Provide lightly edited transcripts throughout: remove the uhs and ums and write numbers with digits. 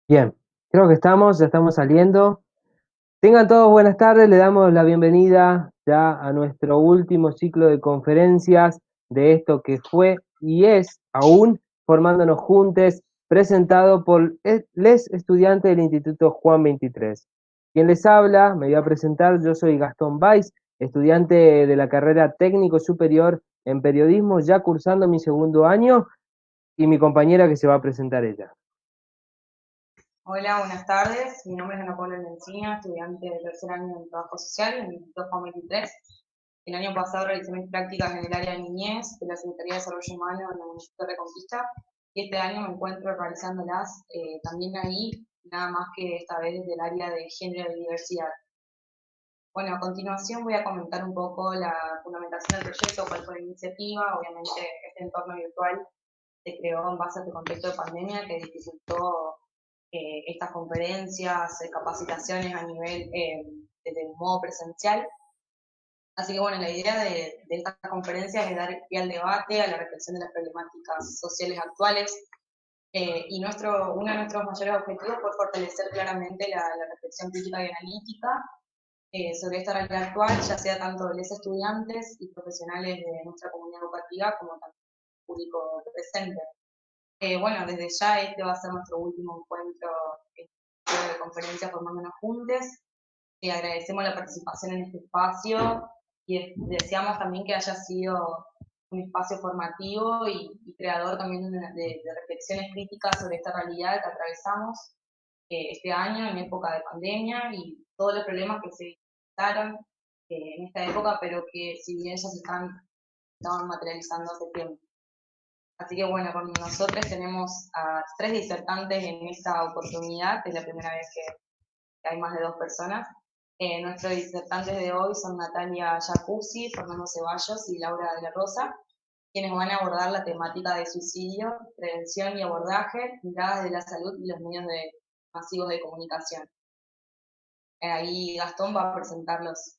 Bien, creo que ya estamos saliendo. Tengan todos buenas tardes, le damos la bienvenida ya a nuestro último ciclo de conferencias de esto que fue y es aún Formándonos Juntos, presentado por les estudiantes del Instituto Juan 23. Quien les habla, me voy a presentar, yo soy Gastón Valls, estudiante de la carrera técnico superior en periodismo, ya cursando mi segundo año, y mi compañera que se va a presentar ella. Hola, buenas tardes. Mi nombre es Ana Paula Lencina, estudiante de tercer año en Trabajo Social en el Instituto Juan 23. El año pasado realicé mis prácticas en el área de niñez de la Secretaría de Desarrollo Humano en la Municipio de Reconquista y este año me encuentro realizándolas también ahí, nada más que esta vez desde el área de género y diversidad. Bueno, a continuación voy a comentar un poco la fundamentación del proyecto, cuál fue la iniciativa. Obviamente este entorno virtual se creó en base a este contexto de pandemia que dificultó estas conferencias, capacitaciones a nivel desde un modo presencial. Así que bueno, la idea de estas conferencias es dar pie al debate, a la reflexión de las problemáticas sociales actuales, y uno de nuestros mayores objetivos fue fortalecer claramente la reflexión crítica y analítica sobre esta realidad actual, ya sea tanto de los estudiantes y profesionales de nuestra comunidad educativa como también del público presente. Bueno, desde ya este va a ser nuestro último encuentro de conferencia Formándonos Juntos. Agradecemos la participación en este espacio y deseamos también que haya sido un espacio formativo y creador también de reflexiones críticas sobre esta realidad que atravesamos este año en época de pandemia y todos los problemas que se presentaron en esta época, pero que si bien ya estaban materializando hace tiempo. Así que bueno, con nosotros tenemos a 3 disertantes en esta oportunidad, que es la primera vez que hay más de 2 personas. Nuestros disertantes de hoy son Natalia Jacuzzi, Fernando Ceballos y Laura de la Rosa, quienes van a abordar la temática de suicidio, prevención y abordaje, miradas de la salud y los medios masivos de comunicación. Ahí Gastón va a presentarlos.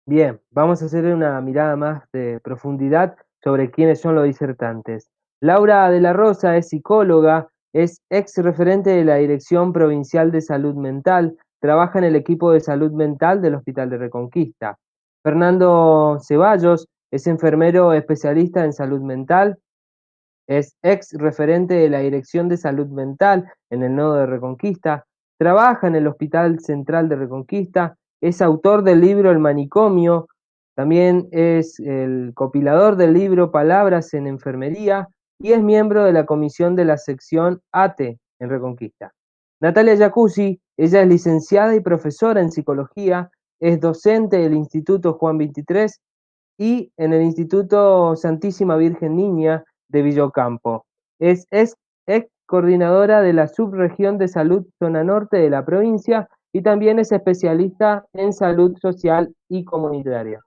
Bien, vamos a hacer una mirada más de profundidad sobre quiénes son los disertantes. Laura de la Rosa es psicóloga, es ex referente de la Dirección Provincial de Salud Mental, trabaja en el equipo de salud mental del Hospital de Reconquista. Fernando Ceballos es enfermero especialista en salud mental, es ex referente de la Dirección de Salud Mental en el Nodo de Reconquista, trabaja en el Hospital Central de Reconquista, es autor del libro El Manicomio, también es el compilador del libro Palabras en Enfermería y es miembro de la comisión de la sección ATE en Reconquista. Natalia Jacuzzi, ella es licenciada y profesora en psicología, es docente del Instituto Juan 23 y en el Instituto Santísima Virgen Niña de Villocampo. Es ex coordinadora de la Subregión de Salud Zona Norte de la provincia y también es especialista en salud social y comunitaria.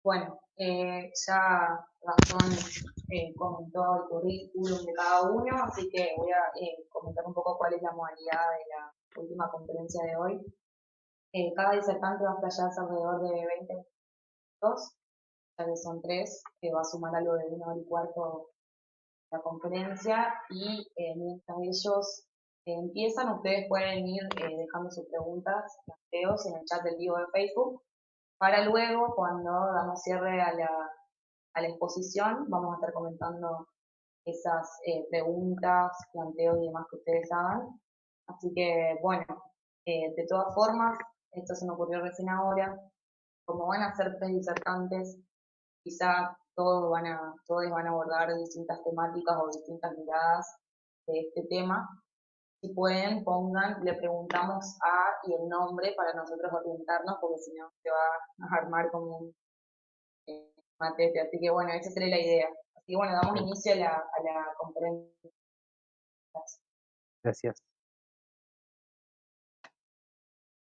Bueno, ya Gastón comentó el currículum de cada uno, así que voy a comentar un poco cuál es la modalidad de la última conferencia de hoy. Cada disertante va a explayarse alrededor de 20 minutos, ya que son 3, que va a sumar algo de 1 hora y cuarto la conferencia, y mientras ellos empiezan, ustedes pueden ir dejando sus preguntas, planteos en el chat del vivo de Facebook, para luego, cuando damos cierre a la exposición, vamos a estar comentando esas preguntas, planteos y demás que ustedes hagan. Así que, bueno, de todas formas, esto se me ocurrió recién ahora, como van a ser 3 disertantes, quizá todos van a abordar distintas temáticas o distintas miradas de este tema. Si pueden, le preguntamos a y el nombre para nosotros orientarnos, porque si no se va a armar como un matete. Así que bueno, esa sería la idea. Así que bueno, damos inicio a la conferencia. Gracias.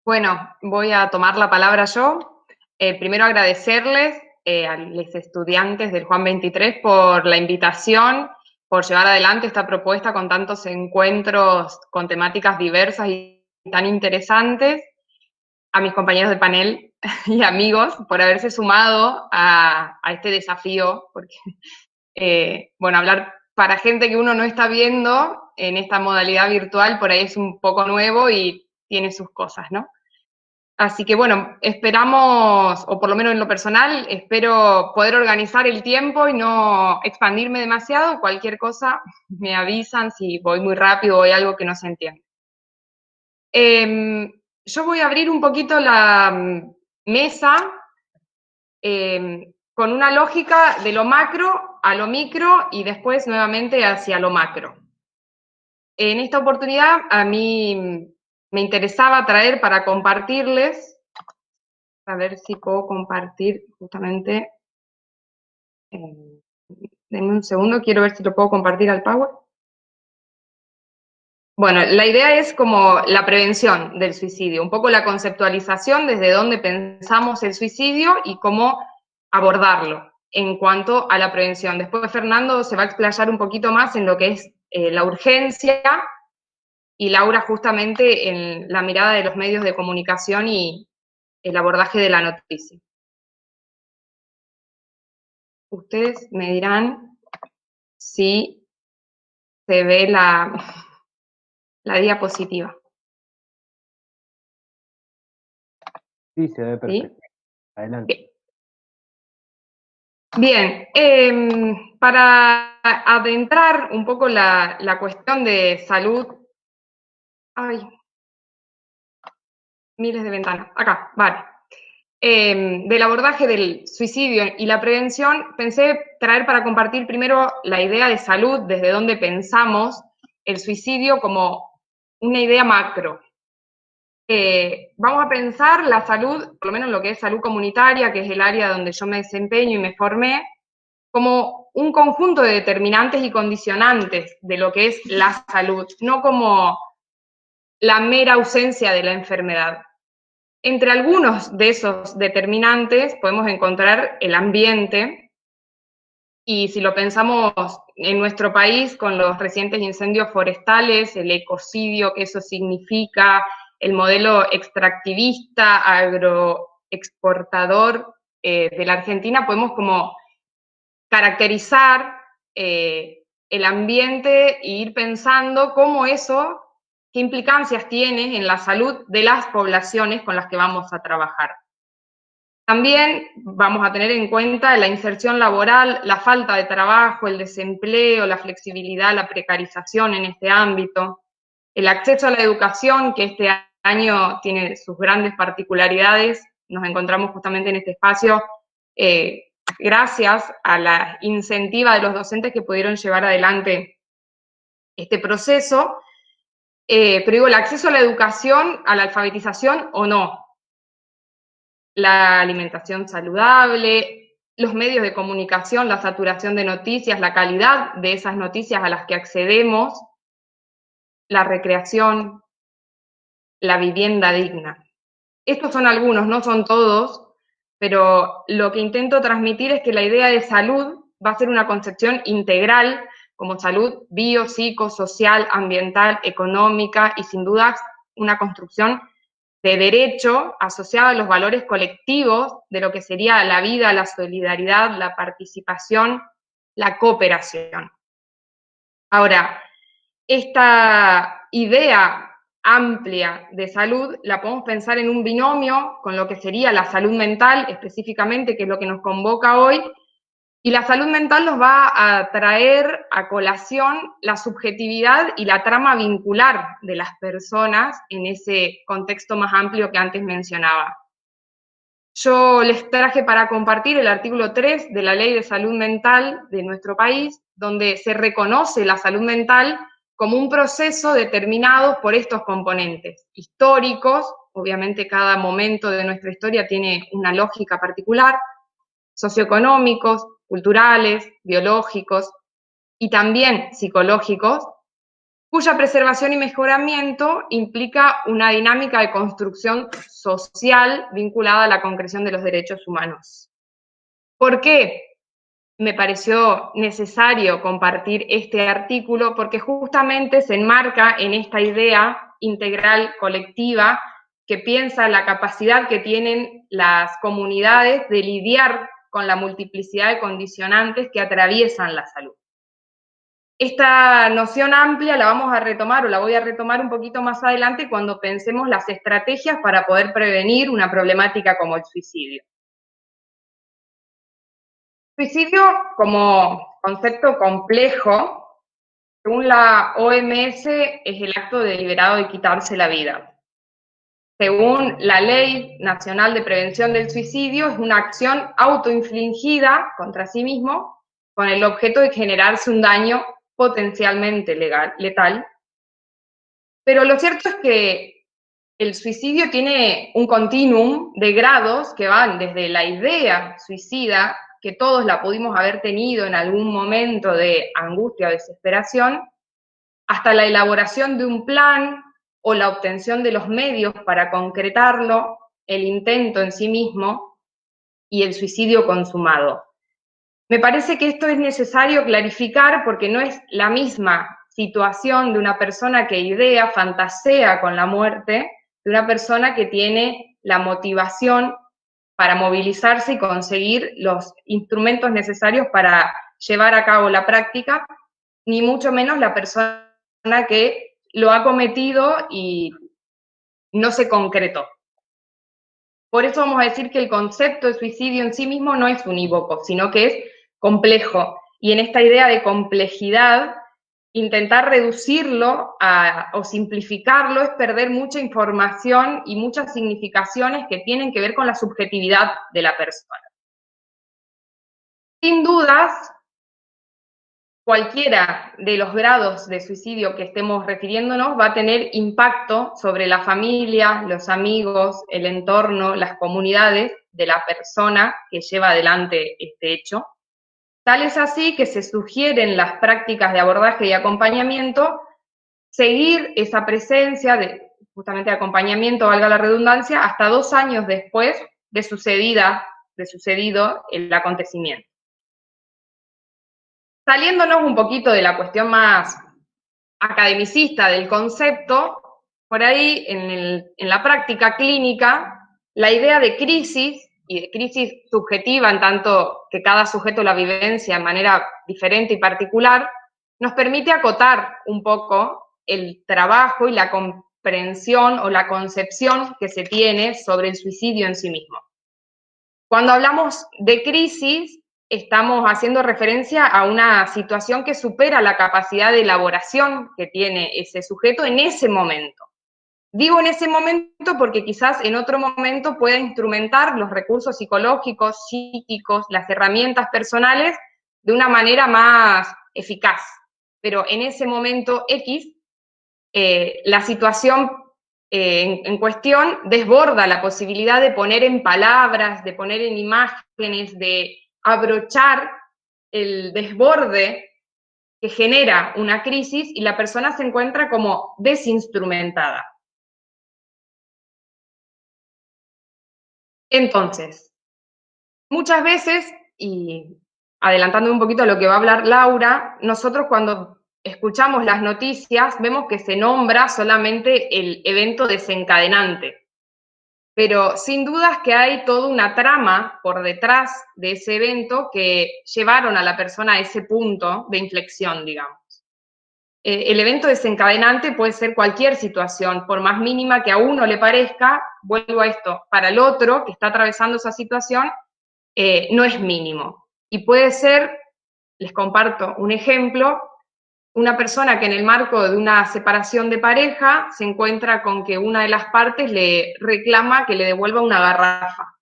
Bueno, voy a tomar la palabra yo. Primero agradecerles a los estudiantes del Juan 23 por la invitación, por llevar adelante esta propuesta con tantos encuentros con temáticas diversas y tan interesantes. A mis compañeros de panel, y amigos por haberse sumado a este desafío, porque, bueno, hablar para gente que uno no está viendo en esta modalidad virtual, por ahí es un poco nuevo y tiene sus cosas, ¿no? Así que bueno, esperamos, o por lo menos en lo personal, espero poder organizar el tiempo y no expandirme demasiado. Cualquier cosa me avisan si voy muy rápido o hay algo que no se entiende. Yo voy a abrir un poquito la mesa con una lógica de lo macro a lo micro y después nuevamente hacia lo macro. En esta oportunidad a mí me interesaba traer para compartirles, a ver si puedo compartir justamente, denme un segundo, quiero ver si lo puedo compartir al Power. Bueno, la idea es como la prevención del suicidio, un poco la conceptualización desde dónde pensamos el suicidio y cómo abordarlo en cuanto a la prevención. Después Fernando se va a explayar un poquito más en lo que es la urgencia y Laura justamente en la mirada de los medios de comunicación y el abordaje de la noticia. Ustedes me dirán si se ve la diapositiva. Sí, se ve perfecto. ¿Sí? Adelante. Bien, para adentrar un poco la cuestión de salud, ay, miles de ventanas, acá, vale, del abordaje del suicidio y la prevención, pensé traer para compartir primero la idea de salud, desde donde pensamos el suicidio como una idea macro. Vamos a pensar la salud, por lo menos lo que es salud comunitaria, que es el área donde yo me desempeño y me formé, como un conjunto de determinantes y condicionantes de lo que es la salud, no como la mera ausencia de la enfermedad. Entre algunos de esos determinantes podemos encontrar el ambiente, y si lo pensamos en nuestro país con los recientes incendios forestales, el ecocidio que eso significa, el modelo extractivista, agroexportador de la Argentina, podemos como caracterizar el ambiente e ir pensando cómo eso, qué implicancias tiene en la salud de las poblaciones con las que vamos a trabajar. También vamos a tener en cuenta la inserción laboral, la falta de trabajo, el desempleo, la flexibilidad, la precarización en este ámbito, el acceso a la educación, que este año tiene sus grandes particularidades. Nos encontramos justamente en este espacio gracias a la incentiva de los docentes que pudieron llevar adelante este proceso, pero digo, el acceso a la educación, a la alfabetización o no, la alimentación saludable, los medios de comunicación, la saturación de noticias, la calidad de esas noticias a las que accedemos, la recreación, la vivienda digna. Estos son algunos, no son todos, pero lo que intento transmitir es que la idea de salud va a ser una concepción integral, como salud bio, psico, social, ambiental, económica y sin duda una construcción de derecho asociada a los valores colectivos de lo que sería la vida, la solidaridad, la participación, la cooperación. Ahora, esta idea amplia de salud la podemos pensar en un binomio con lo que sería la salud mental específicamente, que es lo que nos convoca hoy, y la salud mental nos va a traer a colación la subjetividad y la trama vincular de las personas en ese contexto más amplio que antes mencionaba. Yo les traje para compartir el artículo 3 de la Ley de Salud Mental de nuestro país, donde se reconoce la salud mental como un proceso determinado por estos componentes históricos, obviamente cada momento de nuestra historia tiene una lógica particular, socioeconómicos, culturales, biológicos y también psicológicos, cuya preservación y mejoramiento implica una dinámica de construcción social vinculada a la concreción de los derechos humanos. ¿Por qué me pareció necesario compartir este artículo? Porque justamente se enmarca en esta idea integral colectiva que piensa la capacidad que tienen las comunidades de lidiar con la multiplicidad de condicionantes que atraviesan la salud. Esta noción amplia la vamos a retomar, o la voy a retomar un poquito más adelante cuando pensemos las estrategias para poder prevenir una problemática como el suicidio. Suicidio como concepto complejo, según la OMS, es el acto deliberado de quitarse la vida. Según la Ley Nacional de Prevención del Suicidio, es una acción autoinfligida contra sí mismo con el objeto de generarse un daño potencialmente letal. Pero lo cierto es que el suicidio tiene un continuum de grados que van desde la idea suicida, que todos la pudimos haber tenido en algún momento de angustia o desesperación, hasta la elaboración de un plan o la obtención de los medios para concretarlo, el intento en sí mismo y el suicidio consumado. Me parece que esto es necesario clarificar porque no es la misma situación de una persona que idea, fantasea con la muerte, de una persona que tiene la motivación para movilizarse y conseguir los instrumentos necesarios para llevar a cabo la práctica, ni mucho menos la persona que lo ha cometido y no se concretó. Por eso vamos a decir que el concepto de suicidio en sí mismo no es unívoco, sino que es complejo. Y en esta idea de complejidad, intentar reducirlo o simplificarlo es perder mucha información y muchas significaciones que tienen que ver con la subjetividad de la persona. Sin dudas, cualquiera de los grados de suicidio que estemos refiriéndonos va a tener impacto sobre la familia, los amigos, el entorno, las comunidades de la persona que lleva adelante este hecho. Tal es así que se sugieren las prácticas de abordaje y acompañamiento, seguir esa presencia de justamente acompañamiento, valga la redundancia, hasta 2 años después de sucedido el acontecimiento. Saliéndonos un poquito de la cuestión más academicista del concepto, por ahí en la práctica clínica, la idea de crisis, y de crisis subjetiva en tanto que cada sujeto la vivencia de manera diferente y particular, nos permite acotar un poco el trabajo y la comprensión o la concepción que se tiene sobre el suicidio en sí mismo. Cuando hablamos de crisis, estamos haciendo referencia a una situación que supera la capacidad de elaboración que tiene ese sujeto en ese momento. Digo en ese momento porque quizás en otro momento pueda instrumentar los recursos psicológicos, psíquicos, las herramientas personales de una manera más eficaz. Pero en ese momento X, la situación en cuestión desborda la posibilidad de poner en palabras, de poner en imágenes, de abrochar el desborde que genera una crisis y la persona se encuentra como desinstrumentada. Entonces, muchas veces, y adelantando un poquito a lo que va a hablar Laura, nosotros cuando escuchamos las noticias vemos que se nombra solamente el evento desencadenante, pero sin dudas que hay toda una trama por detrás de ese evento que llevaron a la persona a ese punto de inflexión, digamos. El evento desencadenante puede ser cualquier situación, por más mínima que a uno le parezca, vuelvo a esto, para el otro que está atravesando esa situación, no es mínimo. Y puede ser, les comparto un ejemplo, una persona que en el marco de una separación de pareja se encuentra con que una de las partes le reclama que le devuelva una garrafa.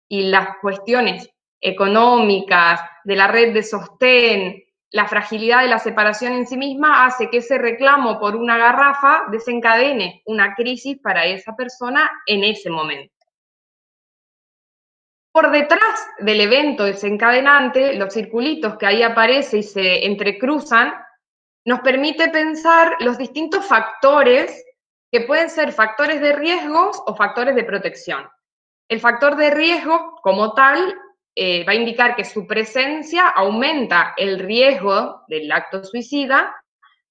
Y las cuestiones económicas, de la red de sostén, la fragilidad de la separación en sí misma hace que ese reclamo por una garrafa desencadene una crisis para esa persona en ese momento. Por detrás del evento desencadenante, los circulitos que ahí aparecen y se entrecruzan, nos permite pensar los distintos factores que pueden ser factores de riesgos o factores de protección. El factor de riesgo, como tal, va a indicar que su presencia aumenta el riesgo del acto suicida,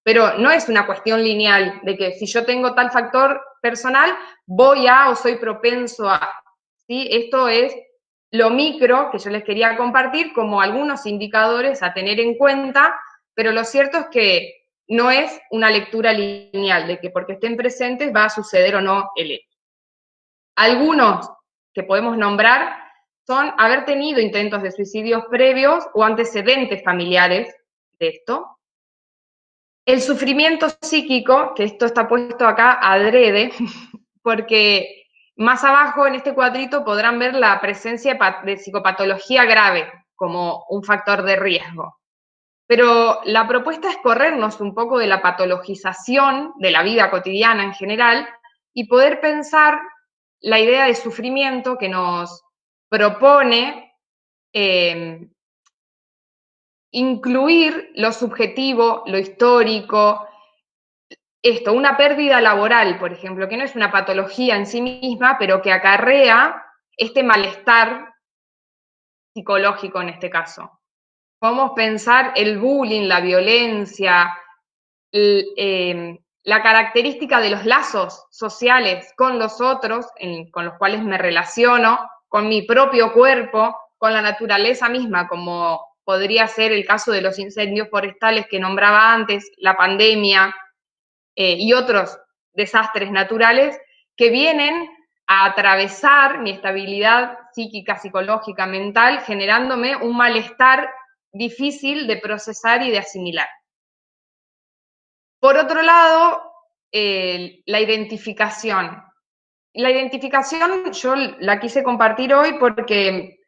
pero no es una cuestión lineal de que si yo tengo tal factor personal, voy a o soy propenso a, ¿sí? Esto es lo micro que yo les quería compartir como algunos indicadores a tener en cuenta, pero lo cierto es que no es una lectura lineal de que porque estén presentes va a suceder o no el hecho. Algunos que podemos nombrar son haber tenido intentos de suicidios previos o antecedentes familiares de esto. El sufrimiento psíquico, que esto está puesto acá adrede, porque más abajo en este cuadrito podrán ver la presencia de psicopatología grave como un factor de riesgo. Pero la propuesta es corrernos un poco de la patologización de la vida cotidiana en general y poder pensar la idea de sufrimiento que nos propone incluir lo subjetivo, lo histórico, una pérdida laboral, por ejemplo, que no es una patología en sí misma, pero que acarrea este malestar psicológico en este caso. Podemos pensar el bullying, la violencia, la característica de los lazos sociales con los otros, con los cuales me relaciono, con mi propio cuerpo, con la naturaleza misma, como podría ser el caso de los incendios forestales que nombraba antes, la pandemia y otros desastres naturales que vienen a atravesar mi estabilidad psíquica, psicológica, mental, generándome un malestar difícil de procesar y de asimilar. Por otro lado, la identificación. La identificación yo la quise compartir hoy porque,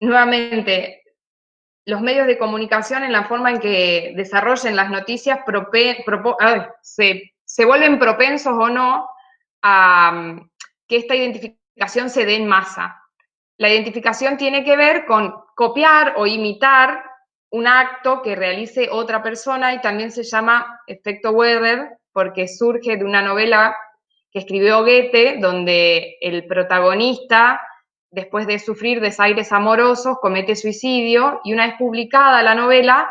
nuevamente, los medios de comunicación en la forma en que desarrollen las noticias se vuelven propensos o no a que esta identificación se dé en masa. La identificación tiene que ver con copiar o imitar un acto que realice otra persona y también se llama efecto Weber porque surge de una novela que escribió Goethe donde el protagonista, después de sufrir desaires amorosos, comete suicidio y una vez publicada la novela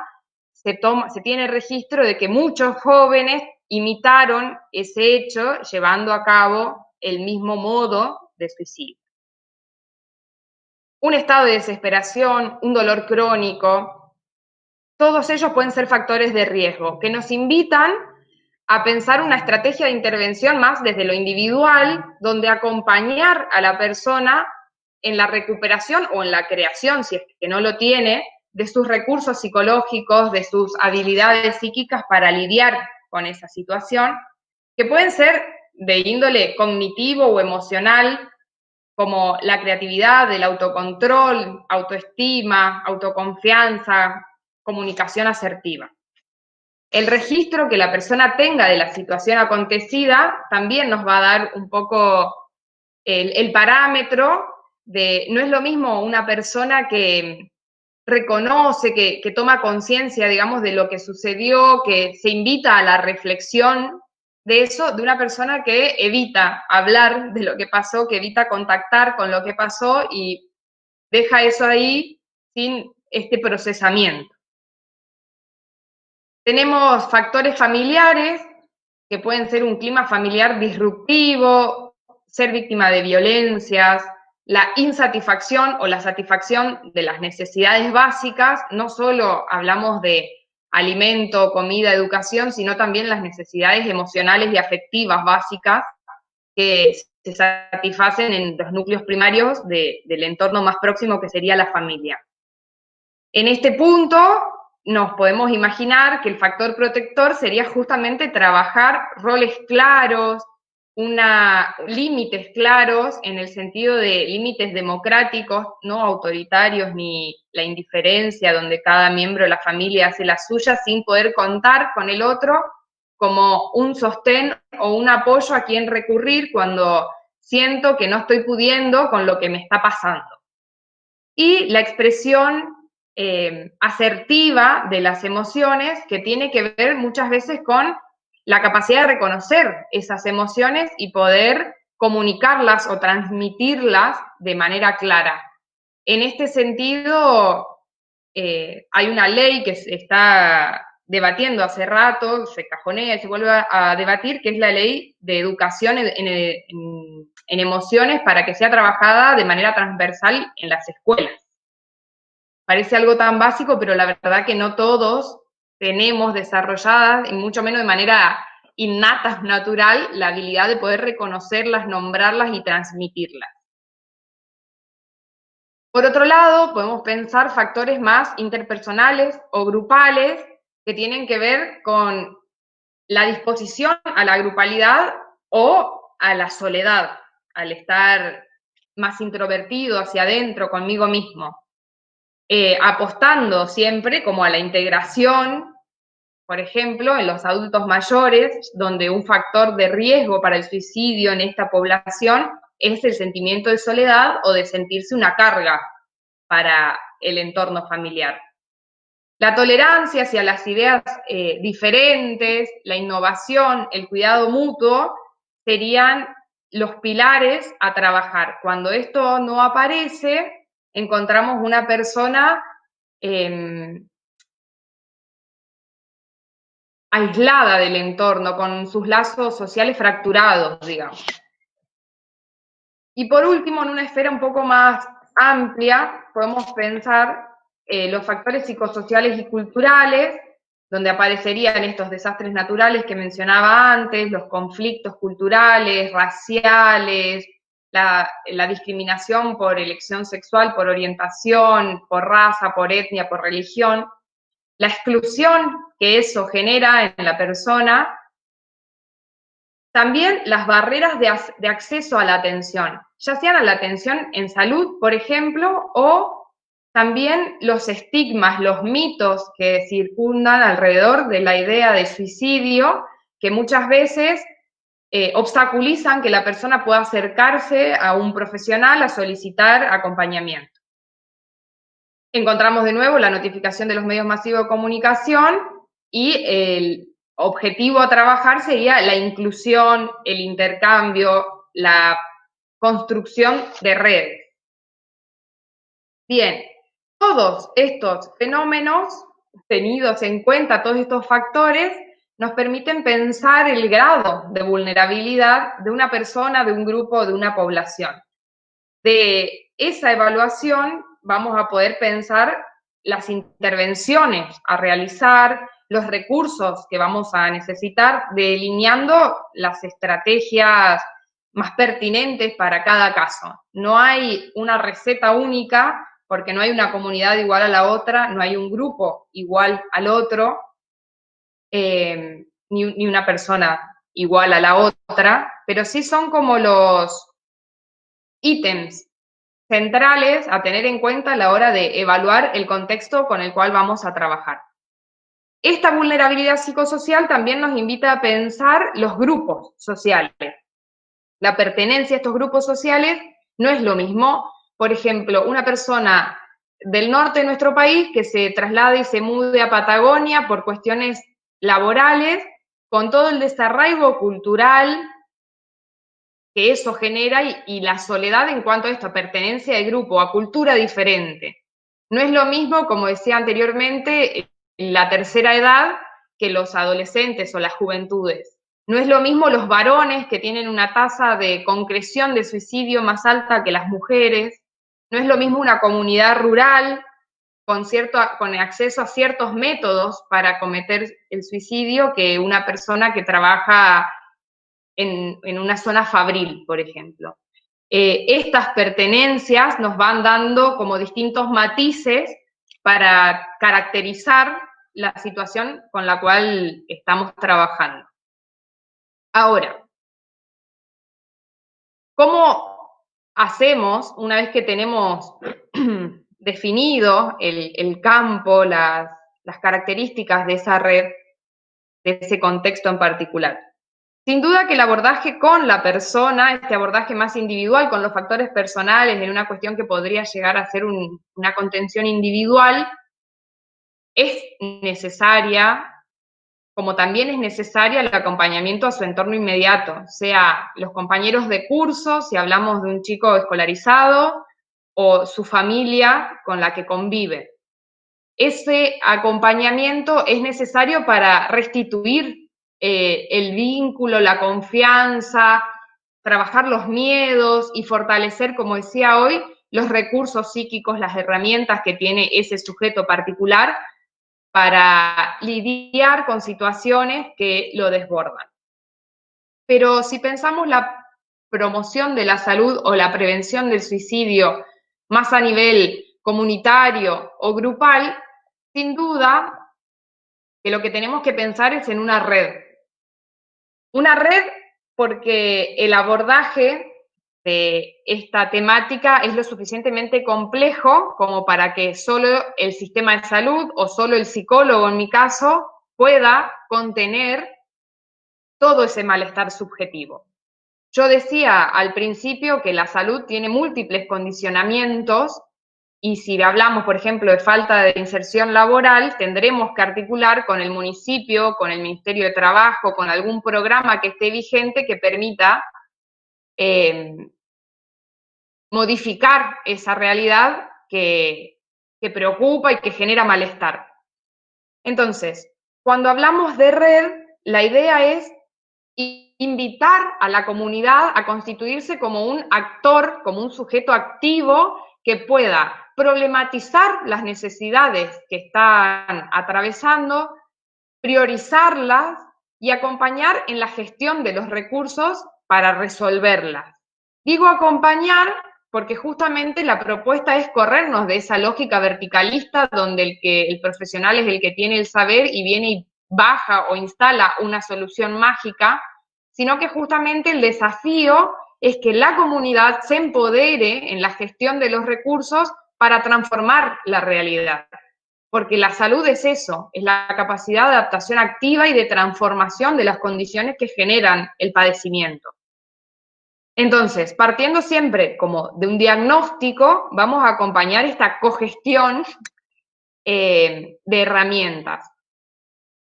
se tiene registro de que muchos jóvenes imitaron ese hecho llevando a cabo el mismo modo de suicidio. Un estado de desesperación, un dolor crónico, todos ellos pueden ser factores de riesgo que nos invitan a pensar una estrategia de intervención más desde lo individual, donde acompañar a la persona en la recuperación o en la creación, si es que no lo tiene, de sus recursos psicológicos, de sus habilidades psíquicas para lidiar con esa situación, que pueden ser de índole cognitivo o emocional, como la creatividad, el autocontrol, autoestima, autoconfianza, comunicación asertiva. El registro que la persona tenga de la situación acontecida también nos va a dar un poco el parámetro de, no es lo mismo una persona que reconoce, que toma conciencia, digamos, de lo que sucedió, que se invita a la reflexión de eso, de una persona que evita hablar de lo que pasó, que evita contactar con lo que pasó y deja eso ahí sin este procesamiento. Tenemos factores familiares, que pueden ser un clima familiar disruptivo, ser víctima de violencias, la insatisfacción o la satisfacción de las necesidades básicas, no solo hablamos de alimento, comida, educación, sino también las necesidades emocionales y afectivas básicas que se satisfacen en los núcleos primarios del entorno más próximo que sería la familia. En este punto nos podemos imaginar que el factor protector sería justamente trabajar roles claros, límites claros en el sentido de límites democráticos, no autoritarios ni la indiferencia donde cada miembro de la familia hace la suya sin poder contar con el otro como un sostén o un apoyo a quien recurrir cuando siento que no estoy pudiendo con lo que me está pasando. Y la expresión asertiva de las emociones que tiene que ver muchas veces con la capacidad de reconocer esas emociones y poder comunicarlas o transmitirlas de manera clara. En este sentido, hay una ley que está debatiendo hace rato, se cajonea y se vuelve a debatir, que es la ley de educación en emociones para que sea trabajada de manera transversal en las escuelas. Parece algo tan básico, pero la verdad que no todos tenemos desarrollada, y mucho menos de manera innata, natural, la habilidad de poder reconocerlas, nombrarlas y transmitirlas. Por otro lado, podemos pensar factores más interpersonales o grupales que tienen que ver con la disposición a la grupalidad o a la soledad, al estar más introvertido hacia adentro conmigo mismo. Apostando siempre como a la integración, por ejemplo, en los adultos mayores, donde un factor de riesgo para el suicidio en esta población es el sentimiento de soledad o de sentirse una carga para el entorno familiar. La tolerancia hacia las ideas diferentes, la innovación, el cuidado mutuo, serían los pilares a trabajar. Cuando esto no aparece, encontramos una persona aislada del entorno, con sus lazos sociales fracturados, digamos. Y por último, en una esfera un poco más amplia, podemos pensar los factores psicosociales y culturales, donde aparecerían estos desastres naturales que mencionaba antes, los conflictos culturales, raciales, la discriminación por elección sexual, por orientación, por raza, por etnia, por religión, la exclusión que eso genera en la persona, también las barreras de acceso a la atención, ya sean a la atención en salud, por ejemplo, o también los estigmas, los mitos que circundan alrededor de la idea de suicidio, que muchas veces obstaculizan que la persona pueda acercarse a un profesional a solicitar acompañamiento. Encontramos de nuevo la notificación de los medios masivos de comunicación y el objetivo a trabajar sería la inclusión, el intercambio, la construcción de redes. Bien, todos estos fenómenos, tenidos en cuenta todos estos factores, nos permiten pensar el grado de vulnerabilidad de una persona, de un grupo, de una población. De esa evaluación vamos a poder pensar las intervenciones a realizar, los recursos que vamos a necesitar, delineando las estrategias más pertinentes para cada caso. No hay una receta única, porque no hay una comunidad igual a la otra, no hay un grupo igual al otro, ni una persona igual a la otra, pero sí son como los ítems centrales a tener en cuenta a la hora de evaluar el contexto con el cual vamos a trabajar. Esta vulnerabilidad psicosocial también nos invita a pensar los grupos sociales. La pertenencia a estos grupos sociales no es lo mismo, por ejemplo, una persona del norte de nuestro país que se traslade y se mude a Patagonia por cuestiones laborales, con todo el desarraigo cultural que eso genera y la soledad en cuanto a esto, pertenencia de grupo, a cultura diferente. No es lo mismo, como decía anteriormente, la tercera edad que los adolescentes o las juventudes. No es lo mismo los varones que tienen una tasa de concreción de suicidio más alta que las mujeres. No es lo mismo una comunidad rural con acceso a ciertos métodos para cometer el suicidio que una persona que trabaja en una zona fabril, por ejemplo. Estas pertenencias nos van dando como distintos matices para caracterizar la situación con la cual estamos trabajando. Ahora, ¿cómo hacemos una vez que tenemos definido el campo, las características de esa red, de ese contexto en particular? Sin duda que el abordaje con la persona, este abordaje más individual, con los factores personales, en una cuestión que podría llegar a ser una contención individual, es necesaria, como también es necesaria el acompañamiento a su entorno inmediato, sea los compañeros de curso, si hablamos de un chico escolarizado, o su familia con la que convive. ese acompañamiento es necesario para restituir el vínculo, la confianza, trabajar los miedos y fortalecer, como decía hoy, los recursos psíquicos, las herramientas que tiene ese sujeto particular para lidiar con situaciones que lo desbordan. Pero si pensamos la promoción de la salud o la prevención del suicidio más a nivel comunitario o grupal, sin duda que lo que tenemos que pensar es en una red. Una red porque el abordaje de esta temática es lo suficientemente complejo como para que solo el sistema de salud o solo el psicólogo, en mi caso, pueda contener todo ese malestar subjetivo. Yo decía al principio que la salud tiene múltiples condicionamientos y si hablamos, por ejemplo, de falta de inserción laboral, tendremos que articular con el municipio, con el Ministerio de Trabajo, con algún programa que esté vigente que permita modificar esa realidad que preocupa y que genera malestar. Entonces, cuando hablamos de red, la idea es invitar a la comunidad a constituirse como un actor, como un sujeto activo que pueda problematizar las necesidades que están atravesando, priorizarlas y acompañar en la gestión de los recursos para resolverlas. Digo acompañar porque justamente la propuesta es corrernos de esa lógica verticalista donde el profesional es el que tiene el saber y viene y baja o instala una solución mágica, sino que justamente el desafío es que la comunidad se empodere en la gestión de los recursos para transformar la realidad. Porque la salud es eso, es la capacidad de adaptación activa y de transformación de las condiciones que generan el padecimiento. Entonces, partiendo siempre como de un diagnóstico, vamos a acompañar esta cogestión de herramientas.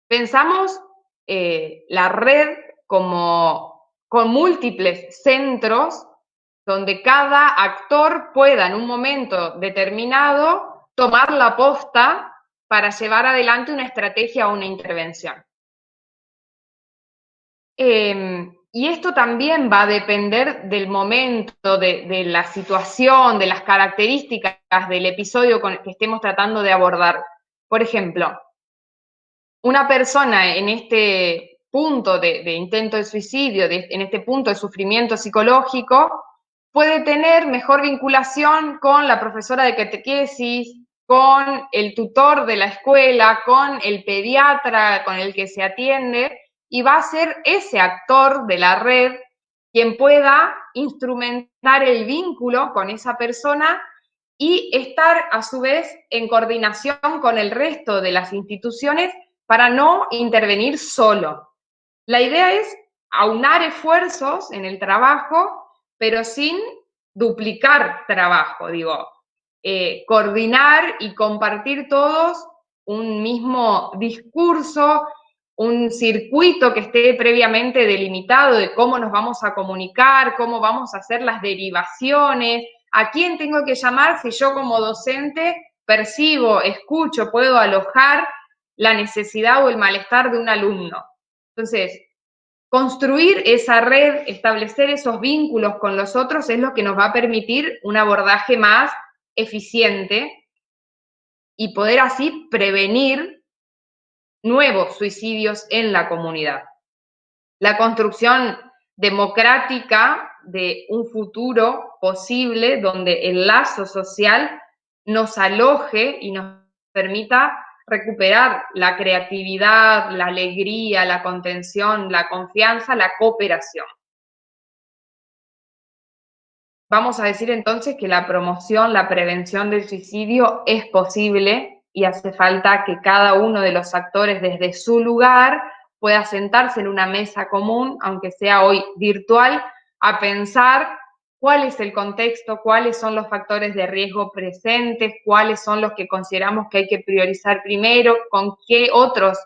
Pensamos la red como con múltiples centros donde cada actor pueda en un momento determinado tomar la posta para llevar adelante una estrategia o una intervención. Y esto también va a depender del momento, de la situación, de las características del episodio que estemos tratando de abordar. Por ejemplo, una persona en este punto de intento de suicidio, en este punto de sufrimiento psicológico, puede tener mejor vinculación con la profesora de catequesis, con el tutor de la escuela, con el pediatra con el que se atiende, y va a ser ese actor de la red quien pueda instrumentar el vínculo con esa persona y estar a su vez en coordinación con el resto de las instituciones para no intervenir solo. La idea es aunar esfuerzos en el trabajo, pero sin duplicar trabajo, coordinar y compartir todos un mismo discurso, un circuito que esté previamente delimitado de cómo nos vamos a comunicar, cómo vamos a hacer las derivaciones, a quién tengo que llamar si yo como docente percibo, escucho, puedo alojar la necesidad o el malestar de un alumno. Entonces, construir esa red, establecer esos vínculos con los otros es lo que nos va a permitir un abordaje más eficiente y poder así prevenir nuevos suicidios en la comunidad. La construcción democrática de un futuro posible donde el lazo social nos aloje y nos permita recuperar la creatividad, la alegría, la contención, la confianza, la cooperación. Vamos a decir entonces que la promoción, la prevención del suicidio es posible y hace falta que cada uno de los actores desde su lugar pueda sentarse en una mesa común, aunque sea hoy virtual, a pensar cuál es el contexto, cuáles son los factores de riesgo presentes, cuáles son los que consideramos que hay que priorizar primero, con qué otros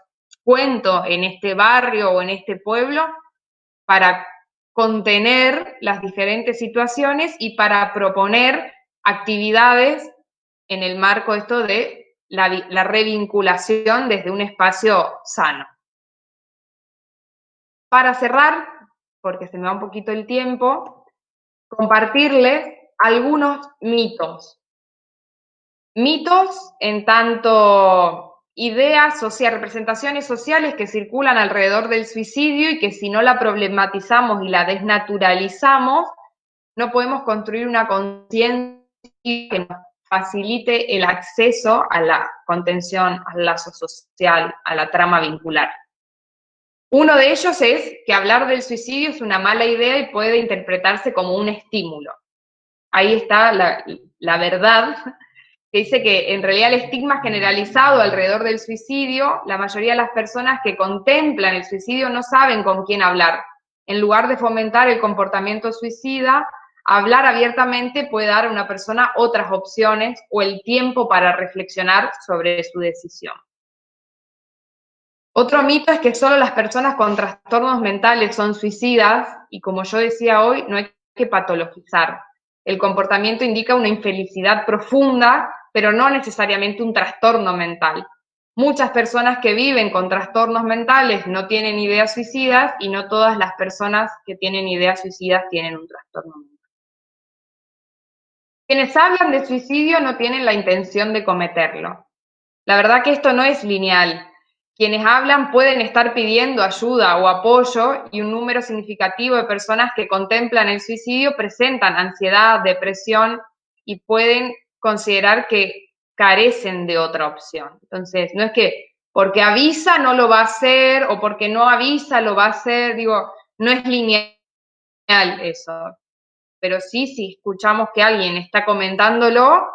cuento en este barrio o en este pueblo, para contener las diferentes situaciones y para proponer actividades en el marco de esto de la revinculación desde un espacio sano. Para cerrar, porque se me va un poquito el tiempo, compartirles algunos mitos. Mitos en tanto ideas sociales, representaciones sociales que circulan alrededor del suicidio y que si no la problematizamos y la desnaturalizamos, no podemos construir una conciencia que nos facilite el acceso a la contención, al lazo social, a la trama vincular. Uno de ellos es que hablar del suicidio es una mala idea y puede interpretarse como un estímulo. Ahí está la verdad, que dice que en realidad el estigma generalizado alrededor del suicidio, la mayoría de las personas que contemplan el suicidio no saben con quién hablar. En lugar de fomentar el comportamiento suicida, hablar abiertamente puede dar a una persona otras opciones o el tiempo para reflexionar sobre su decisión. Otro mito es que solo las personas con trastornos mentales son suicidas y, como yo decía hoy, no hay que patologizar. El comportamiento indica una infelicidad profunda, pero no necesariamente un trastorno mental. Muchas personas que viven con trastornos mentales no tienen ideas suicidas y no todas las personas que tienen ideas suicidas tienen un trastorno mental. Quienes hablan de suicidio no tienen la intención de cometerlo. La verdad que esto no es lineal. Quienes hablan pueden estar pidiendo ayuda o apoyo y un número significativo de personas que contemplan el suicidio presentan ansiedad, depresión y pueden considerar que carecen de otra opción. Entonces, no es que porque avisa no lo va a hacer o porque no avisa lo va a hacer, digo, no es lineal eso. Pero sí, si escuchamos que alguien está comentándolo,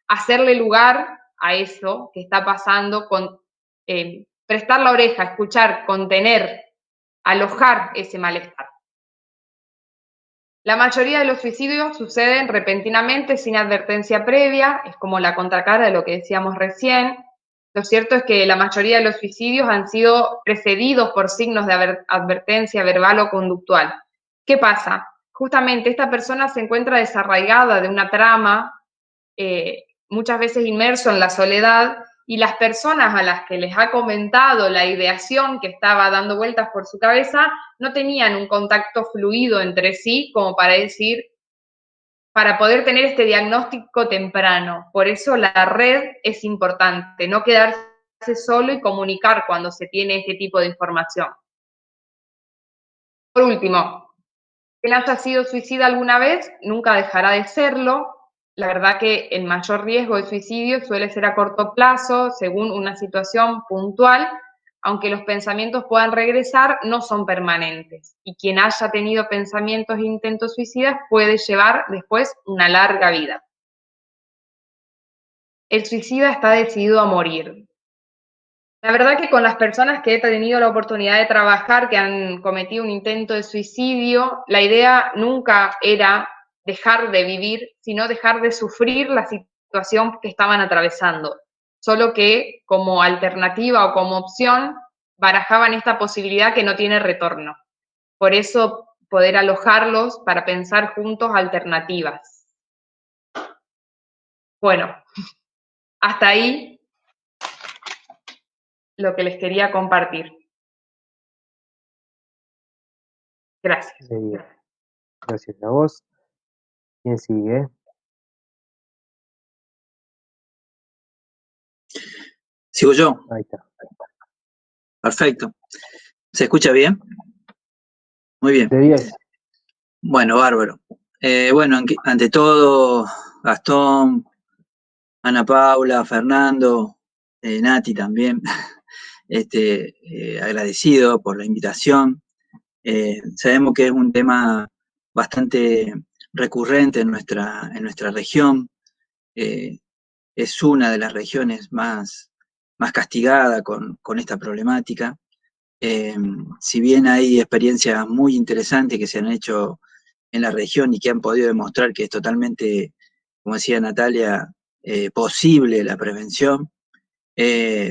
hacerle lugar a eso que está pasando, prestar la oreja, escuchar, contener, alojar ese malestar. La mayoría de los suicidios suceden repentinamente, sin advertencia previa, es como la contracara de lo que decíamos recién. Lo cierto es que la mayoría de los suicidios han sido precedidos por signos de advertencia verbal o conductual. ¿Qué pasa? Justamente esta persona se encuentra desarraigada de una trama, muchas veces inmerso en la soledad, y las personas a las que les ha comentado la ideación que estaba dando vueltas por su cabeza no tenían un contacto fluido entre sí como para decir, para poder tener este diagnóstico temprano. Por eso la red es importante, no quedarse solo y comunicar cuando se tiene este tipo de información. Por último, quien haya sido suicida alguna vez nunca dejará de serlo. La verdad que el mayor riesgo de suicidio suele ser a corto plazo, según una situación puntual, aunque los pensamientos puedan regresar, no son permanentes. Y quien haya tenido pensamientos e intentos suicidas puede llevar después una larga vida. El suicida está decidido a morir. La verdad que con las personas que he tenido la oportunidad de trabajar, que han cometido un intento de suicidio, la idea nunca era dejar de vivir, sino dejar de sufrir la situación que estaban atravesando. Solo que como alternativa o como opción barajaban esta posibilidad que no tiene retorno. Por eso poder alojarlos para pensar juntos alternativas. Bueno, hasta ahí lo que les quería compartir. Gracias. Gracias a vos. ¿Quién sigue? ¿Sigo yo? Ahí está. Perfecto. ¿Se escucha bien? Muy bien. De 10. Bueno, bárbaro. Bueno, ante todo, Gastón, Ana Paula, Fernando, Nati también, agradecido por la invitación. Sabemos que es un tema bastante recurrente en nuestra región. Es una de las regiones más castigada con esta problemática. Si bien hay experiencias muy interesantes que se han hecho en la región y que han podido demostrar que es totalmente, como decía Natalia, posible la prevención,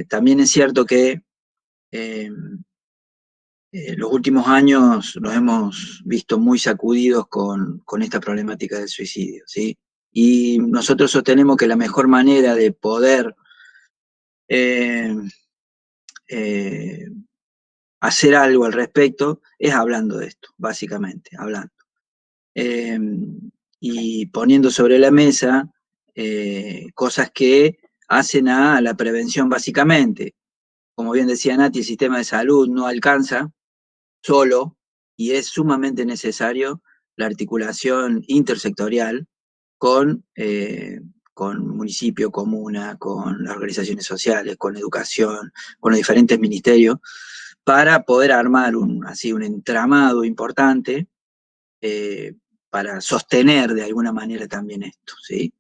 también es cierto que los últimos años nos hemos visto muy sacudidos con esta problemática del suicidio, ¿sí? Y nosotros sostenemos que la mejor manera de poder hacer algo al respecto es hablando de esto, básicamente, hablando. Y poniendo sobre la mesa cosas que hacen a la prevención básicamente. Como bien decía Nati, el sistema de salud no alcanza solo y es sumamente necesario la articulación intersectorial con municipio, comuna, con las organizaciones sociales, con educación, con los diferentes ministerios, para poder armar un entramado importante para sostener de alguna manera también esto, ¿sí?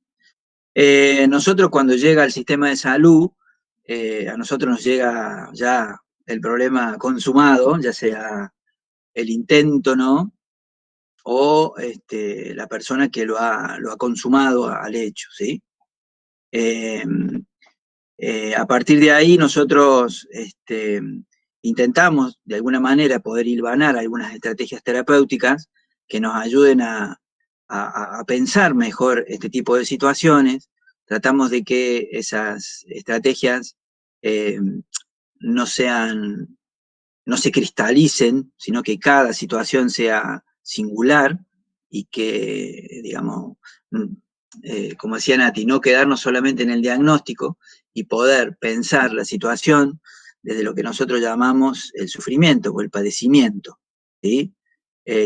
Nosotros cuando llega el sistema de salud, a nosotros nos llega ya el problema consumado, ya sea el intento, ¿no? O la persona que lo ha consumado al hecho, ¿sí? A partir de ahí nosotros intentamos de alguna manera poder hilvanar algunas estrategias terapéuticas que nos ayuden a pensar mejor este tipo de situaciones. Tratamos de que esas estrategias no se cristalicen, sino que cada situación sea singular y que, digamos, como decía Nati, no quedarnos solamente en el diagnóstico y poder pensar la situación desde lo que nosotros llamamos el sufrimiento o el padecimiento, ¿sí?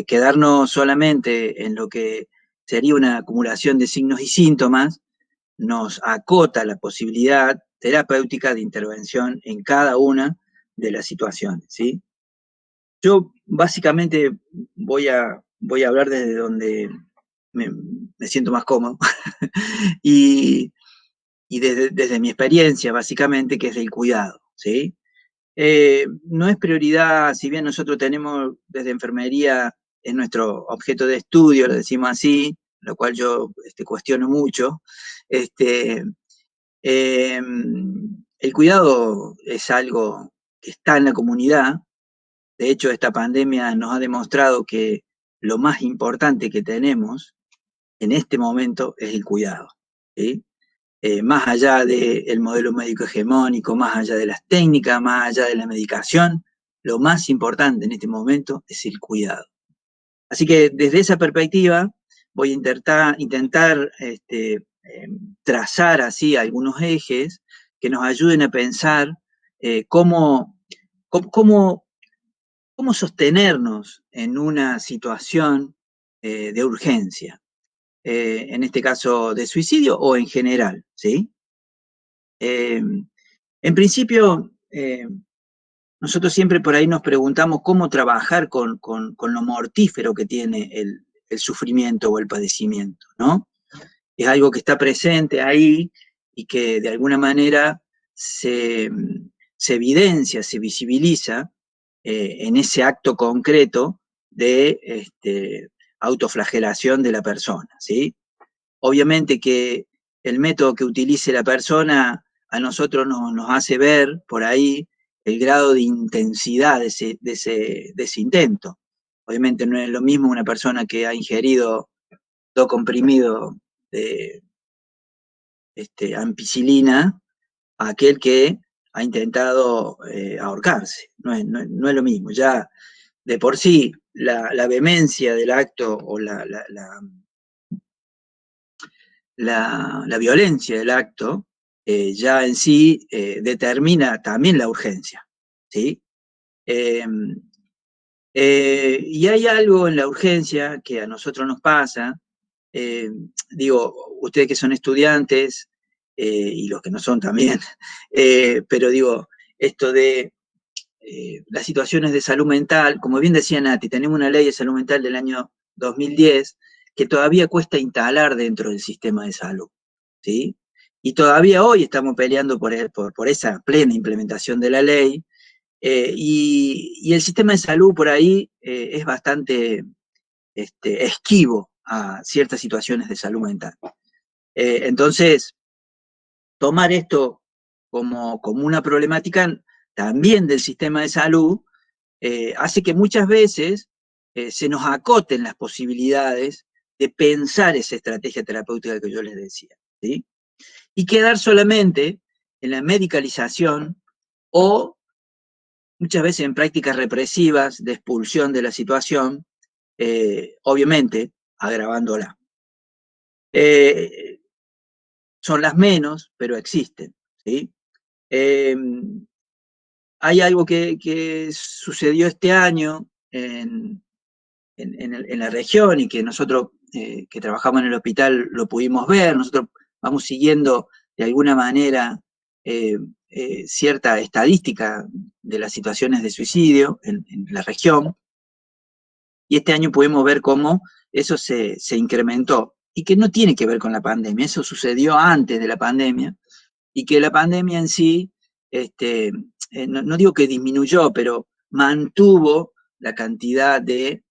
Quedarnos solamente en lo que sería una acumulación de signos y síntomas nos acota la posibilidad terapéutica de intervención en cada una de las situaciones, ¿sí? Yo básicamente voy a hablar desde donde me siento más cómodo y desde mi experiencia, básicamente, que es del cuidado, ¿sí? No es prioridad, si bien nosotros tenemos desde enfermería, es nuestro objeto de estudio, lo decimos así, lo cual yo cuestiono mucho, el cuidado es algo que está en la comunidad. De hecho, esta pandemia nos ha demostrado que lo más importante que tenemos en este momento es el cuidado, ¿sí? Más allá del modelo médico hegemónico, más allá de las técnicas, más allá de la medicación, lo más importante en este momento es el cuidado. Así que desde esa perspectiva voy a intentar trazar así algunos ejes que nos ayuden a pensar cómo sostenernos en una situación de urgencia, en este caso de suicidio o en general, ¿sí? En principio, nosotros siempre por ahí nos preguntamos cómo trabajar con lo mortífero que tiene el sufrimiento o el padecimiento, ¿no? Es algo que está presente ahí y que de alguna manera se evidencia, se visibiliza en ese acto concreto de autoflagelación de la persona, ¿sí? Obviamente que el método que utilice la persona a nosotros nos hace ver por ahí el grado de intensidad de ese intento. Obviamente no es lo mismo una persona que ha ingerido 2 comprimidos de ampicilina a aquel que ha intentado ahorcarse. No es lo mismo. Ya de por sí la vehemencia del acto o la violencia del acto ya en sí determina también la urgencia, ¿sí? Y hay algo en la urgencia que a nosotros nos pasa, digo, ustedes que son estudiantes, y los que no son también, pero digo, esto de las situaciones de salud mental, como bien decía Nati, tenemos una ley de salud mental del año 2010 que todavía cuesta instalar dentro del sistema de salud, ¿sí? Y todavía hoy estamos peleando por esa plena implementación de la ley, y el sistema de salud por ahí es bastante esquivo a ciertas situaciones de salud mental. Entonces, tomar esto como una problemática también del sistema de salud hace que muchas veces se nos acoten las posibilidades de pensar esa estrategia terapéutica que yo les decía, ¿sí? Y quedar solamente la medicalización o muchas veces en prácticas represivas de expulsión de la situación, obviamente agravándola. Son las menos, pero existen, ¿sí? Hay algo que sucedió este año en la región y que nosotros que trabajamos en el hospital lo pudimos ver. Nosotros vamos siguiendo de alguna manera cierta estadística de las situaciones de suicidio en la región, y este año pudimos ver cómo eso se incrementó, y que no tiene que ver con la pandemia, eso sucedió antes de la pandemia, y que la pandemia en sí, no digo que disminuyó, pero mantuvo la cantidad de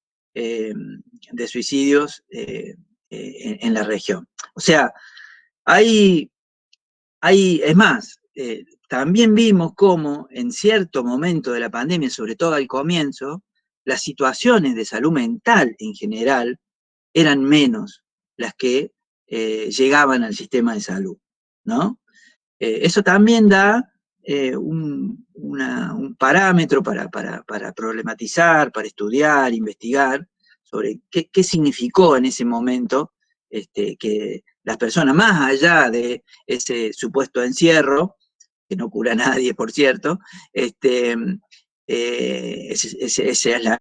suicidios en la región. O sea, es más, también vimos cómo en cierto momento de la pandemia, sobre todo al comienzo, las situaciones de salud mental en general eran menos las que llegaban al sistema de salud, ¿no? Eso también da un parámetro para problematizar, para estudiar, investigar sobre qué significó en ese momento que las personas, más allá de ese supuesto encierro, que no cura a nadie, por cierto, esa es la...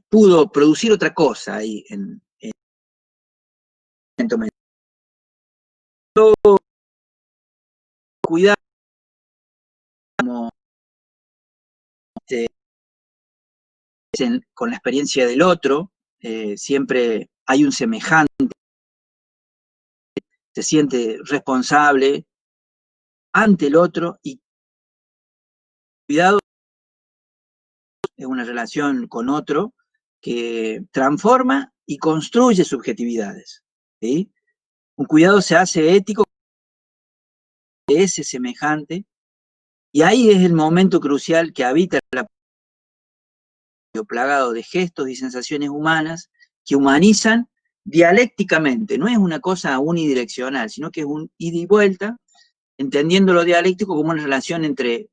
pudo producir otra cosa ahí en cuidar como con la experiencia del otro, siempre hay un semejante, se siente responsable ante el otro, y cuidado es una relación con otro que transforma y construye subjetividades, ¿sí? Un cuidado se hace ético de ese semejante, y ahí es el momento crucial que habita la plagado de gestos y sensaciones humanas que humanizan dialécticamente. No es una cosa unidireccional, sino que es un ida y vuelta, entendiendo lo dialéctico como una relación entre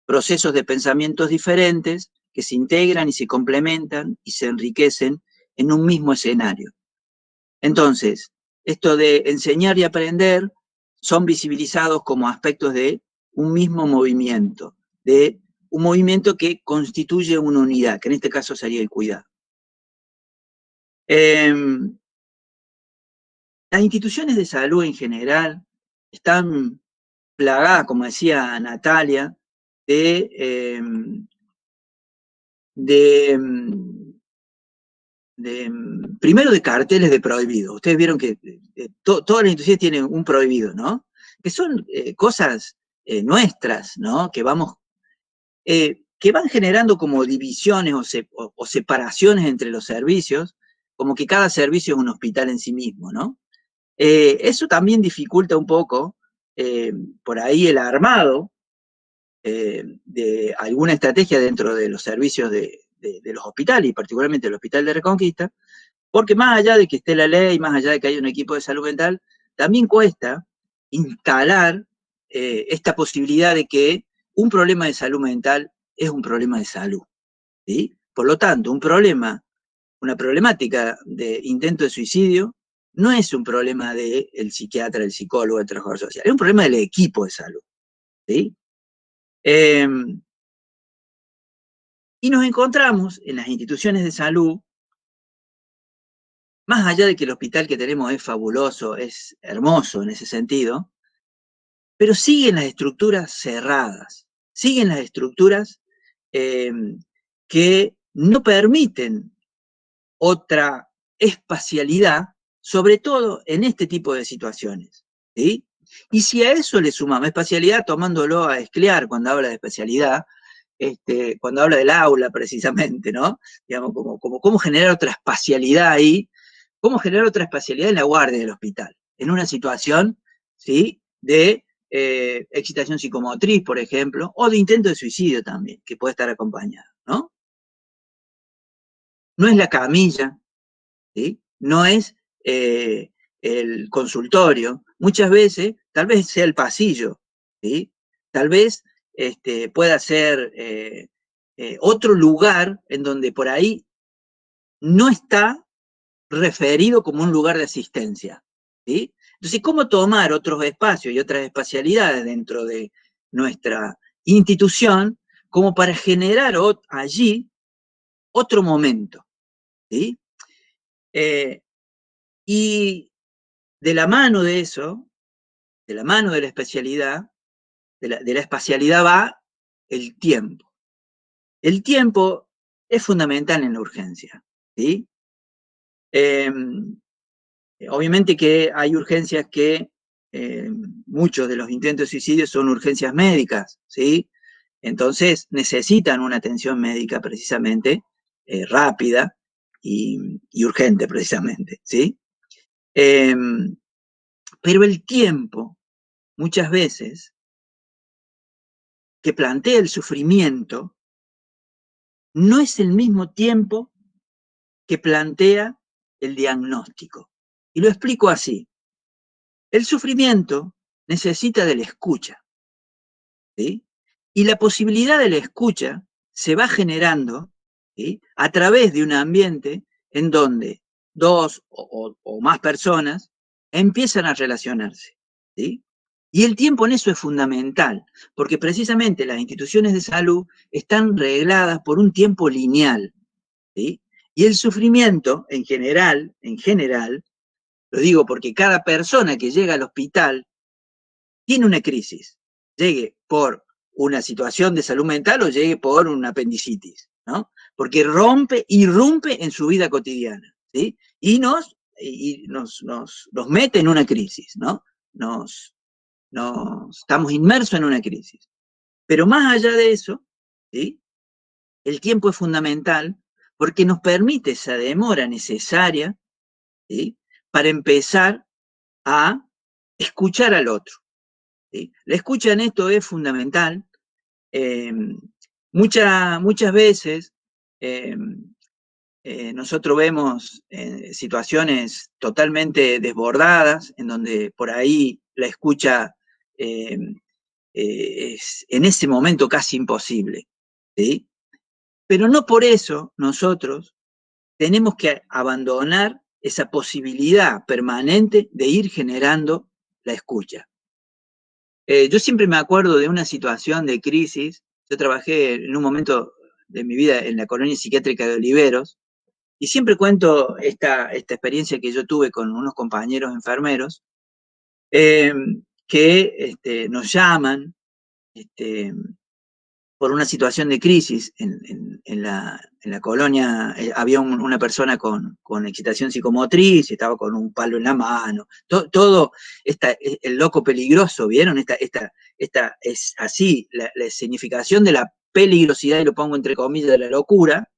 procesos de pensamientos diferentes que se integran y se complementan y se enriquecen en un mismo escenario. Entonces, esto de enseñar y aprender son visibilizados como aspectos de un mismo movimiento, de un movimiento que constituye una unidad, que en este caso sería el cuidado. Las instituciones de salud en general están plagadas, como decía Natalia, primero de carteles de prohibido. Ustedes vieron que todas las instituciones tienen un prohibido, ¿no? Que son cosas nuestras, ¿no? Que van generando como divisiones o separaciones entre los servicios, como que cada servicio es un hospital en sí mismo, ¿no? Eso también dificulta un poco por ahí el armado de alguna estrategia dentro de los servicios de los hospitales, y particularmente el Hospital de Reconquista, porque más allá de que esté la ley, más allá de que haya un equipo de salud mental, también cuesta instalar esta posibilidad de que un problema de salud mental es un problema de salud, ¿sí? Por lo tanto, una problemática de intento de suicidio no es un problema del psiquiatra, el psicólogo, el trabajador social, es un problema del equipo de salud, ¿sí? Y nos encontramos en las instituciones de salud, más allá de que el hospital que tenemos es fabuloso, es hermoso en ese sentido, pero siguen las estructuras cerradas, siguen las estructuras que no permiten otra espacialidad, sobre todo en este tipo de situaciones, ¿sí? Y si a eso le sumamos espacialidad, tomándolo a Escliar cuando habla de espacialidad, cuando habla del aula precisamente, ¿no? Digamos, como cómo generar otra espacialidad ahí, cómo generar otra espacialidad en la guardia del hospital, en una situación, ¿sí?, de excitación psicomotriz, por ejemplo, o de intento de suicidio también, que puede estar acompañado, ¿no? No es la camilla, ¿sí? No es el consultorio, muchas veces, tal vez sea el pasillo, ¿sí? Tal vez pueda ser otro lugar en donde por ahí no está referido como un lugar de asistencia, ¿sí? Entonces, ¿cómo tomar otros espacios y otras espacialidades dentro de nuestra institución como para generar allí otro momento, ¿sí? Y de la mano de eso, de la mano de la especialidad, de la espacialidad va el tiempo. El tiempo es fundamental en la urgencia, ¿sí? Obviamente que hay urgencias que muchos de los intentos de suicidio son urgencias médicas, ¿sí? Entonces necesitan una atención médica precisamente rápida y urgente precisamente, ¿sí? Pero el tiempo, muchas veces, que plantea el sufrimiento, no es el mismo tiempo que plantea el diagnóstico. Y lo explico así. El sufrimiento necesita de la escucha, ¿sí? Y la posibilidad de la escucha se va generando, ¿sí?, a través de un ambiente en donde dos o más personas empiezan a relacionarse, ¿sí? Y el tiempo en eso es fundamental, porque precisamente las instituciones de salud están regladas por un tiempo lineal, ¿sí? Y el sufrimiento, en general, lo digo porque cada persona que llega al hospital tiene una crisis, llegue por una situación de salud mental o llegue por una apendicitis, ¿no? Porque irrumpe en su vida cotidiana, ¿sí? Y nos mete en una crisis, ¿no? Estamos inmersos en una crisis. Pero más allá de eso, ¿sí?, el tiempo es fundamental porque nos permite esa demora necesaria, ¿sí?, para empezar a escuchar al otro, ¿sí? La escucha en esto es fundamental. Muchas veces nosotros vemos situaciones totalmente desbordadas, en donde por ahí la escucha es en ese momento casi imposible, ¿sí? Pero no por eso nosotros tenemos que abandonar esa posibilidad permanente de ir generando la escucha. Yo siempre me acuerdo de una situación de crisis. Yo trabajé en un momento de mi vida en la colonia psiquiátrica de Oliveros, y siempre cuento esta experiencia que yo tuve con unos compañeros enfermeros que nos llaman por una situación de crisis en la colonia. Había una persona con excitación psicomotriz, estaba con un palo en la mano, todo el loco peligroso, ¿vieron? Esta es así, la significación de la peligrosidad, y lo pongo entre comillas, de la locura.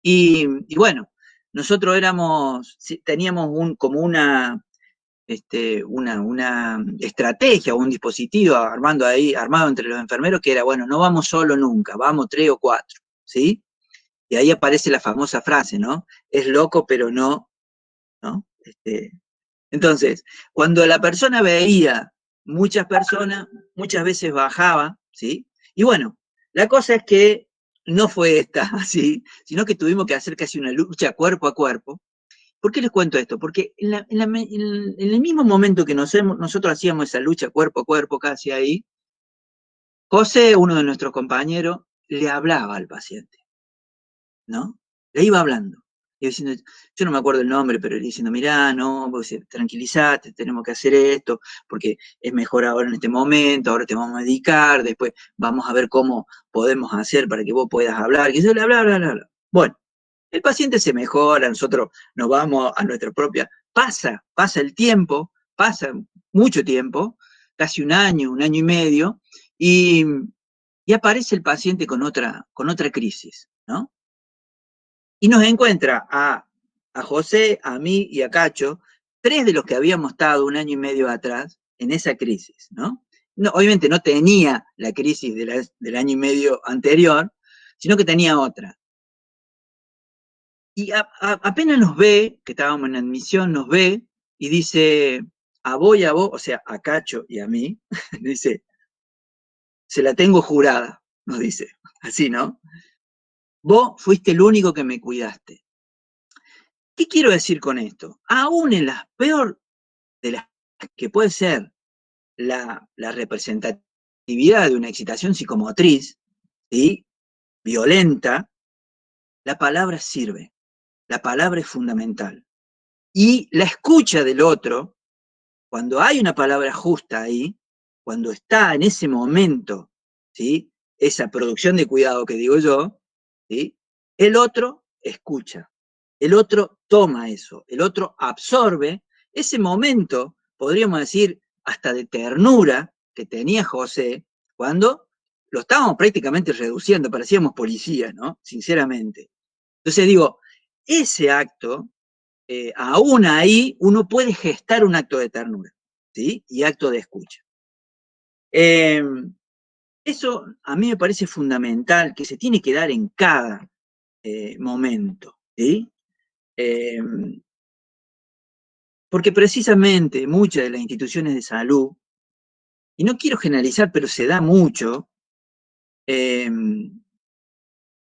Y bueno, nosotros teníamos como una estrategia o un dispositivo armado entre los enfermeros, que era, bueno, no vamos solo nunca, vamos 3 o 4, ¿sí? Y ahí aparece la famosa frase, ¿no? Es loco, pero no, ¿no? Entonces, cuando la persona veía muchas personas, muchas veces bajaba, ¿sí? Y bueno, la cosa es que no fue esta así, sino que tuvimos que hacer casi una lucha cuerpo a cuerpo. ¿Por qué les cuento esto? Porque en el mismo momento que nosotros hacíamos esa lucha cuerpo a cuerpo casi ahí, José, uno de nuestros compañeros, le hablaba al paciente, ¿no? Le iba hablando. Y diciendo, yo no me acuerdo el nombre, pero diciendo, mirá, no, vos tranquilizate, tenemos que hacer esto, porque es mejor ahora en este momento, ahora te vamos a medicar, después vamos a ver cómo podemos hacer para que vos puedas hablar. Y yo le hablaba. Bueno, el paciente se mejora, nosotros nos vamos a nuestra propia. Pasa el tiempo, pasa mucho tiempo, casi un año y medio, y aparece el paciente con otra crisis, ¿no? Y nos encuentra a José, a mí y a Cacho, 3 de los que habíamos estado un año y medio atrás en esa crisis, ¿no? Obviamente no tenía la crisis del año y medio anterior, sino que tenía otra. Y apenas nos ve, que estábamos en admisión, nos ve y dice, a vos, o sea, a Cacho y a mí, dice, se la tengo jurada, nos dice, así, ¿no? Vos fuiste el único que me cuidaste. ¿Qué quiero decir con esto? Aún en las peor de las que puede ser la representatividad de una excitación psicomotriz, ¿sí? Violenta, la palabra sirve, la palabra es fundamental. Y la escucha del otro, cuando hay una palabra justa ahí, cuando está en ese momento, ¿sí? Esa producción de cuidado que digo yo, ¿sí? El otro escucha, el otro toma eso, el otro absorbe ese momento, podríamos decir, hasta de ternura que tenía José, cuando lo estábamos prácticamente reduciendo, parecíamos policías, ¿no? Sinceramente. Entonces digo, ese acto, aún ahí uno puede gestar un acto de ternura, ¿sí? Y acto de escucha. Eso a mí me parece fundamental, que se tiene que dar en cada momento, ¿sí? Porque precisamente muchas de las instituciones de salud, y no quiero generalizar, pero se da mucho,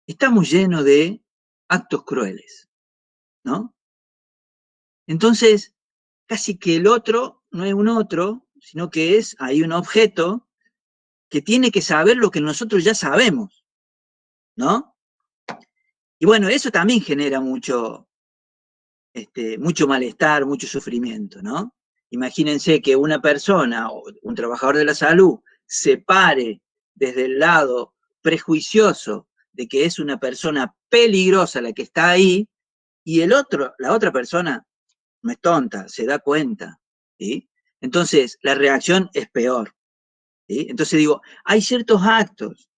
estamos llenos de actos crueles, ¿no? Entonces, casi que el otro no es un otro, sino que es ahí un objeto que tiene que saber lo que nosotros ya sabemos, ¿no? Y bueno, eso también genera mucho malestar, mucho sufrimiento, ¿no? Imagínense que una persona o un trabajador de la salud se pare desde el lado prejuicioso de que es una persona peligrosa la que está ahí, y la otra persona no es tonta, se da cuenta, ¿sí? Entonces, la reacción es peor, ¿sí? Entonces digo, hay ciertos actos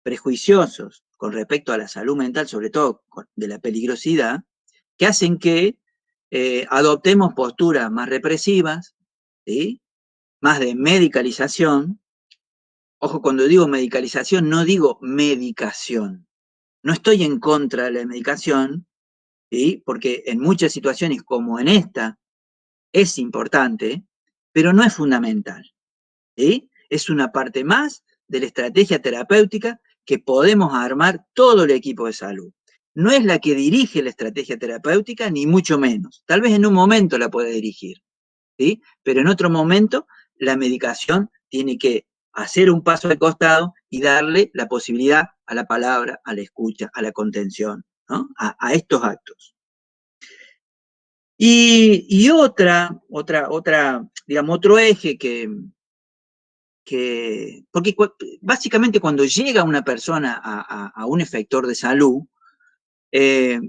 prejuiciosos con respecto a la salud mental, sobre todo de la peligrosidad, que hacen que adoptemos posturas más represivas, ¿sí? Más de medicalización. Ojo, cuando digo medicalización, no digo medicación. No estoy en contra de la medicación, ¿sí? Porque en muchas situaciones, como en esta, es importante, pero no es fundamental, ¿sí? Es una parte más de la estrategia terapéutica que podemos armar todo el equipo de salud. No es la que dirige la estrategia terapéutica, ni mucho menos. Tal vez en un momento la puede dirigir, ¿sí? Pero en otro momento la medicación tiene que hacer un paso al costado y darle la posibilidad a la palabra, a la escucha, a la contención, ¿no? A estos actos. Y digamos, otro eje porque básicamente cuando llega una persona a un efector de salud,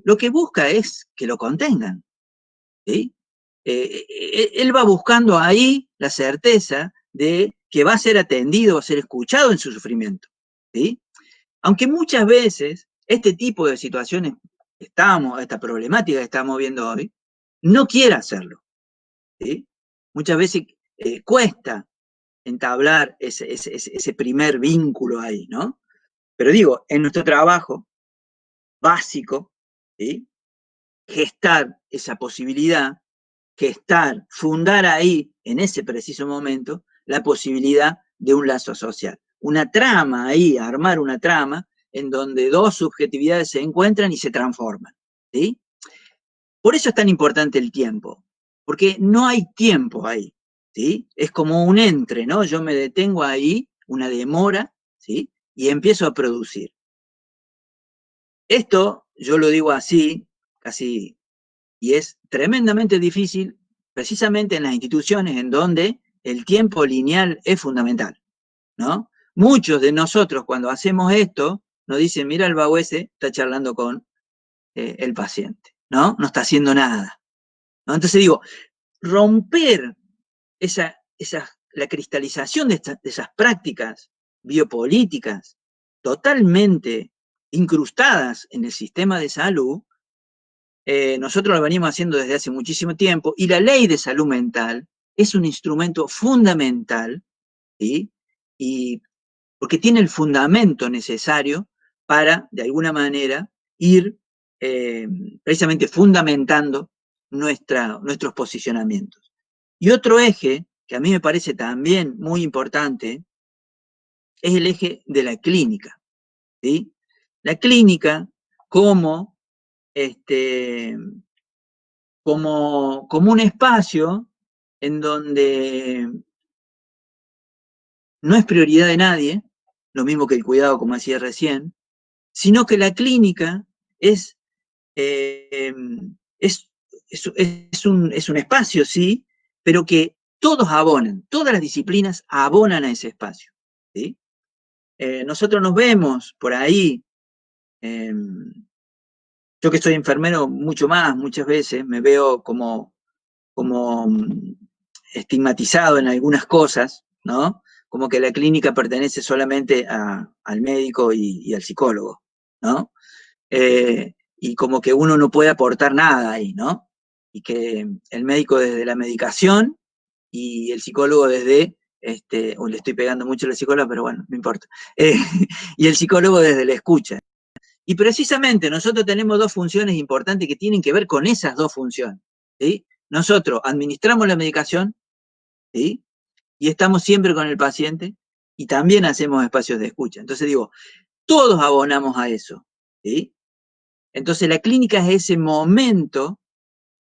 lo que busca es que lo contengan, ¿sí? Él va buscando ahí la certeza de que va a ser atendido, va a ser escuchado en su sufrimiento, ¿sí? Aunque muchas veces este tipo de situaciones esta problemática que estamos viendo hoy, no quiere hacerlo, ¿sí? Muchas veces cuesta entablar ese primer vínculo ahí, ¿no? Pero digo, en nuestro trabajo básico, ¿sí? Gestar esa posibilidad, fundar ahí, en ese preciso momento, la posibilidad de un lazo social. Una trama ahí, armar una trama en donde dos subjetividades se encuentran y se transforman, ¿sí? Por eso es tan importante el tiempo, porque no hay tiempo ahí, ¿sí? Es como un entre, ¿no? Yo me detengo ahí, una demora, ¿sí? Y empiezo a producir. Esto, yo lo digo así, casi, y es tremendamente difícil, precisamente en las instituciones en donde el tiempo lineal es fundamental, ¿no? Muchos de nosotros cuando hacemos esto, nos dicen, mira, el vago ese está charlando con el paciente, ¿no? No está haciendo nada, ¿no? Entonces digo, romper la cristalización de esas prácticas biopolíticas totalmente incrustadas en el sistema de salud, nosotros lo venimos haciendo desde hace muchísimo tiempo, y la ley de salud mental es un instrumento fundamental, ¿sí? Y porque tiene el fundamento necesario para, de alguna manera, ir precisamente fundamentando nuestros posicionamientos. Y otro eje, que a mí me parece también muy importante, es el eje de la clínica, ¿sí? La clínica como un espacio en donde no es prioridad de nadie, lo mismo que el cuidado, como decía recién, sino que la clínica es un espacio, sí, pero que todos abonan, todas las disciplinas abonan a ese espacio, ¿sí? Nosotros nos vemos por ahí, yo que soy enfermero muchas veces, me veo como estigmatizado en algunas cosas, ¿no? Como que la clínica pertenece solamente al médico y al psicólogo, ¿no? Y como que uno no puede aportar nada ahí, ¿no? Y que el médico desde la medicación y el psicólogo desde, le estoy pegando mucho a la psicóloga, pero bueno, no importa, y el psicólogo desde la escucha. Y precisamente nosotros tenemos dos funciones importantes que tienen que ver con esas dos funciones, ¿sí? Nosotros administramos la medicación, ¿sí? Y estamos siempre con el paciente y también hacemos espacios de escucha. Entonces digo, todos abonamos a eso, ¿sí? Entonces la clínica es ese momento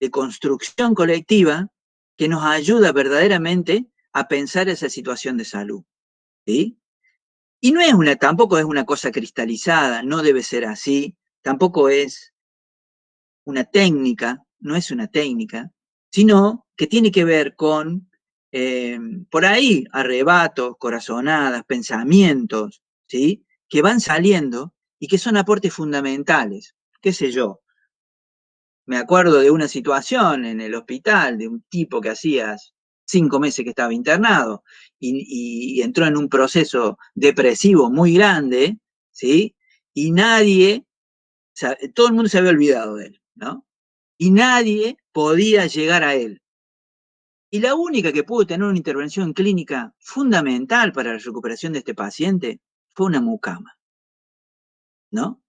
de construcción colectiva que nos ayuda verdaderamente a pensar esa situación de salud, ¿sí? Y no es tampoco es una cosa cristalizada, no debe ser así, tampoco es una técnica, no es una técnica, sino que tiene que ver con, por ahí, arrebatos, corazonadas, pensamientos, ¿sí? Que van saliendo y que son aportes fundamentales. ¿Qué sé yo? Me acuerdo de una situación en el hospital de un tipo que hacía 5 meses que estaba internado y entró en un proceso depresivo muy grande, ¿sí? Y todo el mundo se había olvidado de él, ¿no? Y nadie podía llegar a él. Y la única que pudo tener una intervención clínica fundamental para la recuperación de este paciente fue una mucama, ¿no?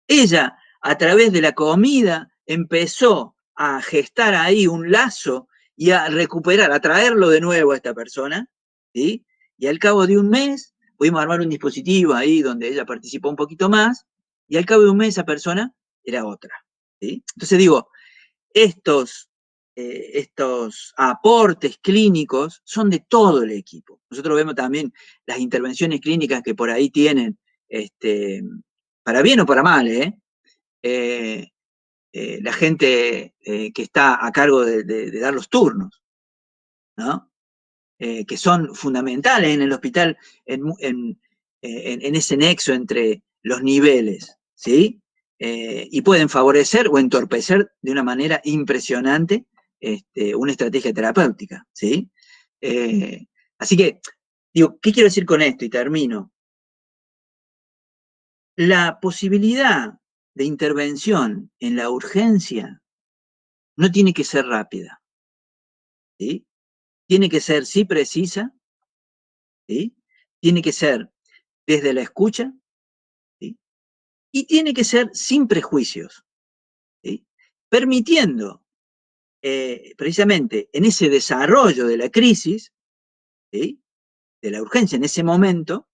Ella, a través de la comida, empezó a gestar ahí un lazo y a recuperar, a traerlo de nuevo a esta persona, ¿sí? Y al cabo de un mes, pudimos armar un dispositivo ahí donde ella participó un poquito más, y al cabo de un mes esa persona era otra, ¿sí? Entonces digo, estos aportes clínicos son de todo el equipo. Nosotros vemos también las intervenciones clínicas que por ahí tienen, para bien o para mal, la gente que está a cargo de dar los turnos, ¿no? Que son fundamentales en el hospital en ese nexo entre los niveles, ¿sí? Y pueden favorecer o entorpecer de una manera impresionante una estrategia terapéutica, ¿sí? Así que, digo, ¿qué quiero decir con esto? Y termino. La posibilidad de intervención en la urgencia no tiene que ser rápida, ¿sí? Tiene que ser, sí, precisa, ¿sí? Tiene que ser desde la escucha, ¿sí? Y tiene que ser sin prejuicios, ¿sí? Permitiendo, precisamente en ese desarrollo de la crisis, ¿sí? De la urgencia en ese momento,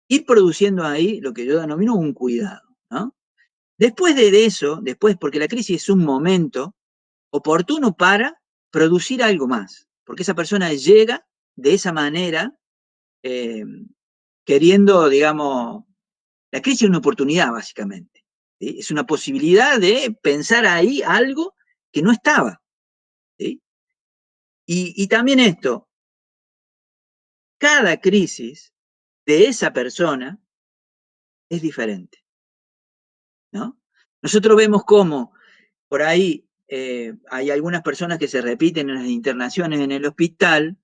ir produciendo ahí lo que yo denomino un cuidado, ¿no? Después de eso, porque la crisis es un momento oportuno para producir algo más, porque esa persona llega de esa manera, queriendo, digamos, la crisis es una oportunidad, básicamente, ¿sí? Es una posibilidad de pensar ahí algo que no estaba, ¿sí? Y también esto, cada crisis de esa persona es diferente, ¿no? Nosotros vemos cómo por ahí hay algunas personas que se repiten en las internaciones en el hospital,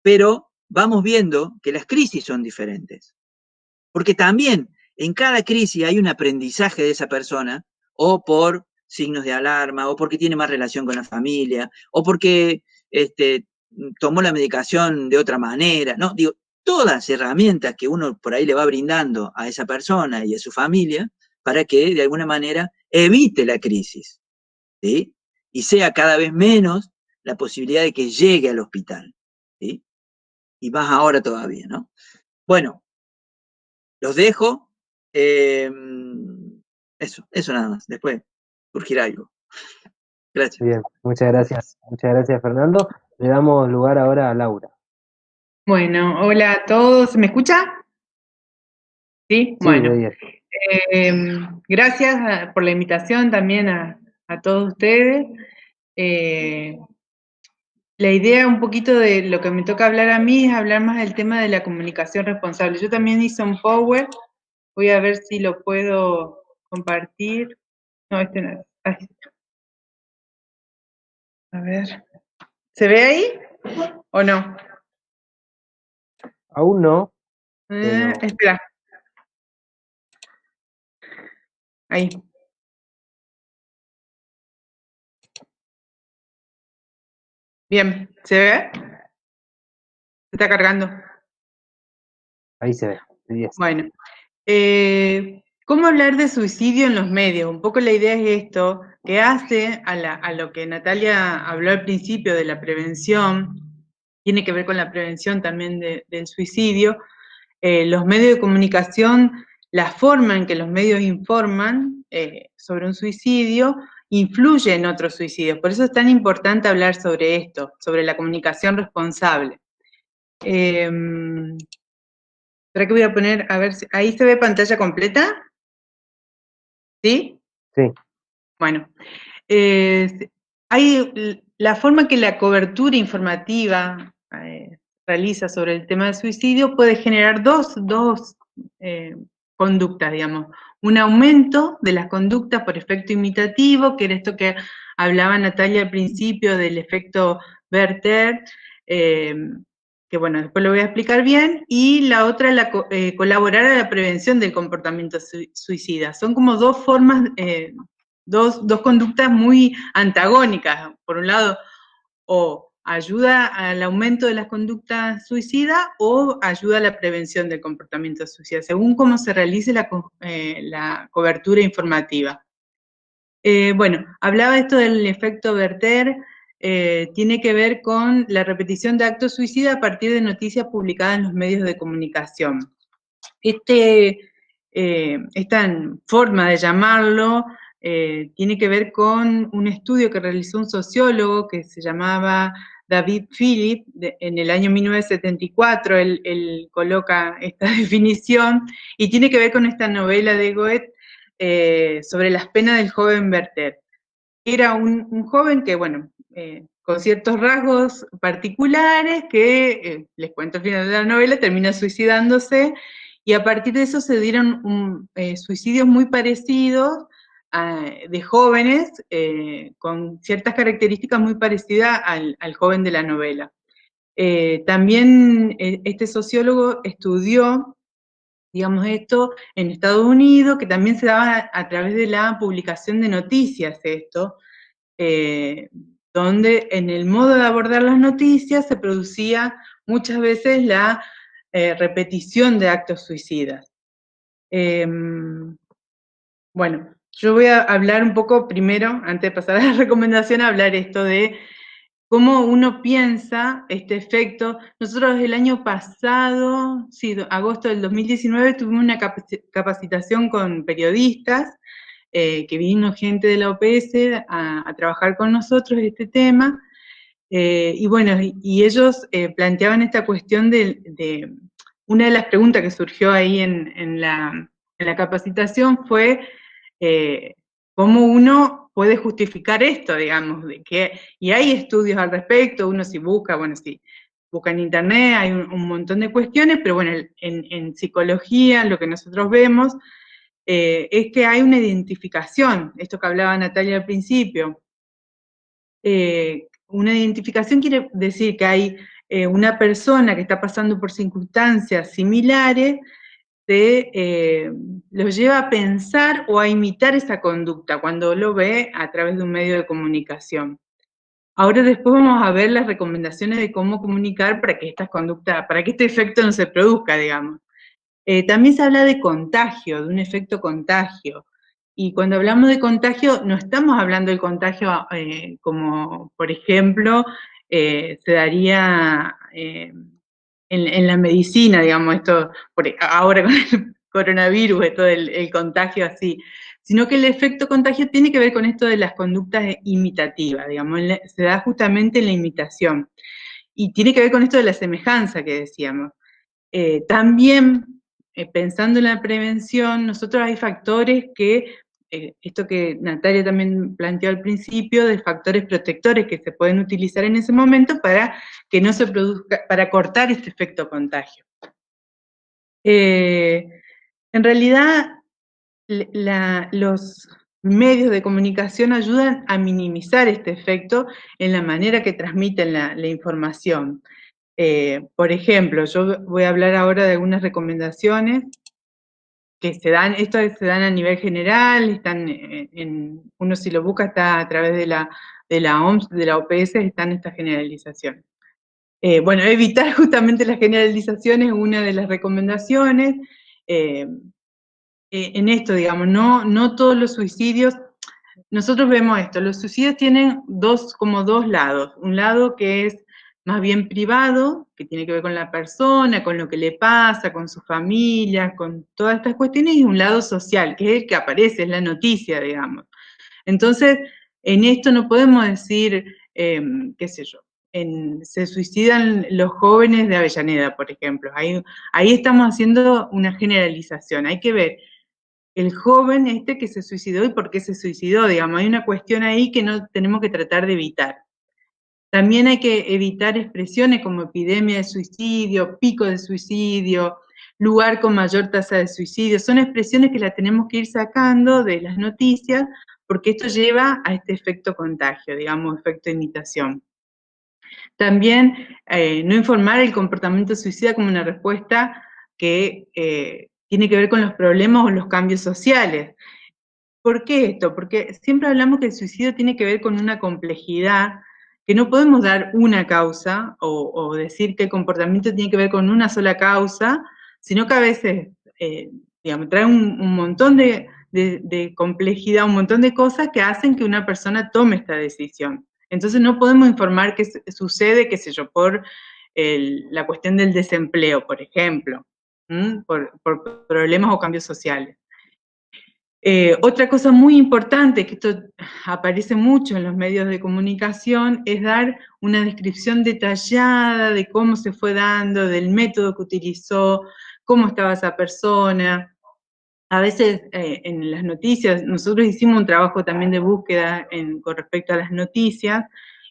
pero vamos viendo que las crisis son diferentes. Porque también en cada crisis hay un aprendizaje de esa persona, o por signos de alarma, o porque tiene más relación con la familia, o porque tomó la medicación de otra manera, ¿no? Digo, todas las herramientas que uno por ahí le va brindando a esa persona y a su familia para que de alguna manera evite la crisis, ¿sí? y sea cada vez menos la posibilidad de que llegue al hospital, ¿sí? Y más ahora todavía, ¿no? Bueno, los dejo. Eso nada más. Después surgirá algo. Gracias. Bien, muchas gracias Fernando. Le damos lugar ahora a Laura. Bueno, hola a todos. ¿Me escucha? Sí, Sí, bueno. de 10. Gracias por la invitación también a todos ustedes. La idea un poquito de lo que me toca hablar a mí es hablar más del tema de la comunicación responsable. Yo también hice un Power, voy a ver si lo puedo compartir. No, este no es. Ay. A ver, ¿se ve ahí o no? Aún no, pero Espera. Ahí. Bien, ¿se ve? Se está cargando. ahí se ve, de 10. Bueno, ¿cómo hablar de suicidio en los medios? Un poco la idea es esto, que hace a lo que Natalia habló al principio de la prevención, tiene que ver con la prevención también del suicidio. Los medios de comunicación, la forma en que los medios informan sobre un suicidio, influye en otros suicidios. Por eso es tan importante hablar sobre esto, sobre la comunicación responsable. ¿Para qué voy a poner? A ver, ¿ahí se ve pantalla completa? ¿Sí? Sí. Bueno, hay la forma que la cobertura informativa realiza sobre el tema del suicidio puede generar dos conductas, digamos. Un aumento de las conductas por efecto imitativo, que era esto que hablaba Natalia al principio del efecto Werther, que bueno, después lo voy a explicar bien, y la otra, colaborar a la prevención del comportamiento suicida. Son como dos formas, dos conductas muy antagónicas. Por un lado, o ayuda al aumento de las conductas suicidas o ayuda a la prevención del comportamiento suicida, según cómo se realice la cobertura informativa. Bueno, hablaba esto del efecto Werther, tiene que ver con la repetición de actos suicidas a partir de noticias publicadas en los medios de comunicación. Esta forma de llamarlo tiene que ver con un estudio que realizó un sociólogo que se llamaba David Philip, en el año 1974, él coloca esta definición, y tiene que ver con esta novela de Goethe sobre las penas del joven Werther. Era un joven que, bueno, con ciertos rasgos particulares que, les cuento al final de la novela, termina suicidándose, y a partir de eso se dieron suicidios muy parecidos de jóvenes con ciertas características muy parecidas al joven de la novela. También este sociólogo estudió, digamos, esto en Estados Unidos, que también se daba a través de la publicación de noticias esto, donde en el modo de abordar las noticias se producía muchas veces la repetición de actos suicidas. Bueno, yo voy a hablar un poco primero, antes de pasar a la recomendación, hablar esto de cómo uno piensa este efecto. Nosotros el año pasado, sí, agosto del 2019, tuvimos una capacitación con periodistas, que vino gente de la OPS a trabajar con nosotros este tema, y bueno, y ellos planteaban esta cuestión de una de las preguntas que surgió ahí en la capacitación fue cómo uno puede justificar esto, digamos, y hay estudios al respecto, uno si busca, bueno, si busca en internet, hay un montón de cuestiones, pero bueno, en psicología lo que nosotros vemos es que hay una identificación, esto que hablaba Natalia al principio. Una identificación quiere decir que hay una persona que está pasando por circunstancias similares, lo lleva a pensar o a imitar esa conducta cuando lo ve a través de un medio de comunicación. Ahora después vamos a ver las recomendaciones de cómo comunicar para que estas conductas, para que este efecto no se produzca, digamos. También se habla de contagio, de un efecto contagio, Y cuando hablamos de contagio, no estamos hablando del contagio como, por ejemplo, se daría en la medicina, digamos, esto, ahora con el coronavirus, esto del contagio así, sino que el efecto contagio tiene que ver con esto de las conductas imitativas, digamos, se da justamente en la imitación. Y tiene que ver con esto de la semejanza que decíamos. También, pensando en la prevención, nosotros hay factores que, esto que Natalia también planteó al principio, de factores protectores que se pueden utilizar en ese momento para que no se produzca, para cortar este efecto contagio. En realidad, los medios de comunicación ayudan a minimizar este efecto en la manera que transmiten la información. Por ejemplo, yo voy a hablar ahora de algunas recomendaciones que se dan, esto se dan a nivel general, están uno si lo busca está a través de la OMS, de la OPS, están estas generalizaciones. Bueno, evitar justamente las generalizaciones es una de las recomendaciones. En esto, digamos, no todos los suicidios, nosotros vemos esto, los suicidios tienen como dos lados, un lado que es más bien privado, que tiene que ver con la persona, con lo que le pasa, con su familia, con todas estas cuestiones, y un lado social, que es el que aparece, es la noticia, digamos. Entonces, en esto no podemos decir, qué sé yo, se suicidan los jóvenes de Avellaneda, por ejemplo. Ahí estamos haciendo una generalización, hay que ver el joven que se suicidó y por qué se suicidó, digamos, hay una cuestión ahí que no tenemos que tratar de evitar. También hay que evitar expresiones como epidemia de suicidio, pico de suicidio, lugar con mayor tasa de suicidio, son expresiones que las tenemos que ir sacando de las noticias porque esto lleva a este efecto contagio, digamos, efecto imitación. También no informar el comportamiento suicida como una respuesta que tiene que ver con los problemas o los cambios sociales. ¿Por qué esto? Porque siempre hablamos que el suicidio tiene que ver con una complejidad, que no podemos dar una causa o decir que el comportamiento tiene que ver con una sola causa, sino que a veces, digamos, trae un montón de complejidad, un montón de cosas que hacen que una persona tome esta decisión. Entonces no podemos informar qué sucede, qué sé yo, por la cuestión del desempleo, por ejemplo, por problemas o cambios sociales. Otra cosa muy importante, que esto aparece mucho en los medios de comunicación, es dar una descripción detallada de cómo se fue dando, del método que utilizó, cómo estaba esa persona. A veces en las noticias, nosotros hicimos un trabajo también de búsqueda con respecto a las noticias,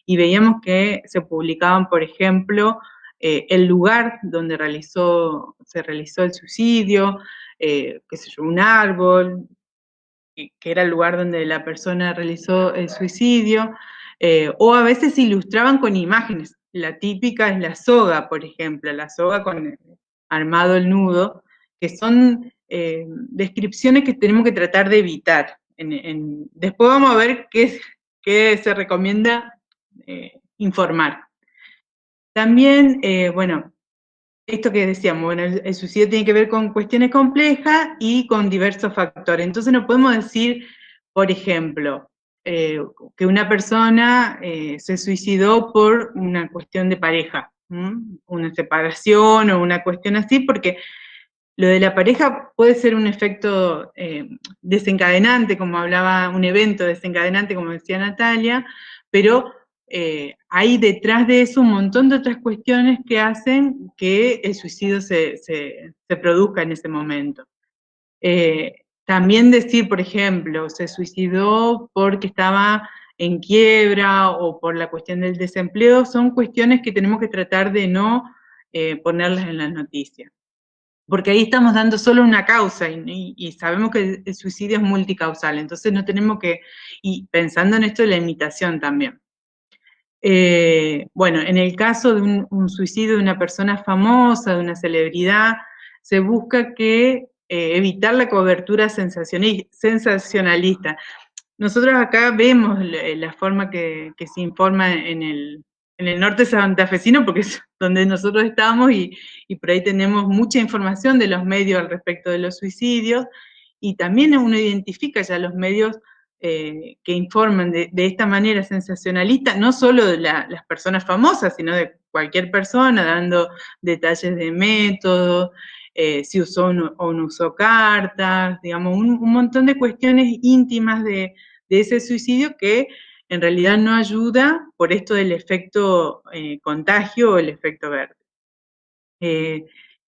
y veíamos que se publicaban, por ejemplo, el lugar donde se realizó el suicidio, qué sé yo, un árbol, que era el lugar donde la persona realizó el suicidio, o a veces se ilustraban con imágenes. La típica es la soga, por ejemplo, la soga con armado el nudo, que son descripciones que tenemos que tratar de evitar. Después vamos a ver qué se recomienda informar. También, bueno, esto que decíamos, bueno, el suicidio tiene que ver con cuestiones complejas y con diversos factores. Entonces no podemos decir, por ejemplo, que una persona se suicidó por una cuestión de pareja, una separación o una cuestión así, porque lo de la pareja puede ser un efecto desencadenante, como hablaba, un evento desencadenante, como decía Natalia, pero hay detrás de eso un montón de otras cuestiones que hacen que el suicidio se produzca en ese momento. También decir, por ejemplo, se suicidó porque estaba en quiebra o por la cuestión del desempleo, son cuestiones que tenemos que tratar de no ponerlas en las noticias. Porque ahí estamos dando solo una causa y sabemos que el suicidio es multicausal, entonces no tenemos que, y pensando en esto de la imitación también. Bueno, en el caso de un suicidio de una persona famosa, de una celebridad, se busca evitar la cobertura sensacionalista. Nosotros acá vemos la forma que se informa en el norte santafesino, porque es donde nosotros estamos, y por ahí tenemos mucha información de los medios al respecto de los suicidios, y también uno identifica ya los medios que informan de esta manera sensacionalista, no solo de las personas famosas, sino de cualquier persona, dando detalles de método, si usó o no usó cartas, digamos, un montón de cuestiones íntimas de ese suicidio que en realidad no ayuda por esto del efecto contagio o el efecto verde.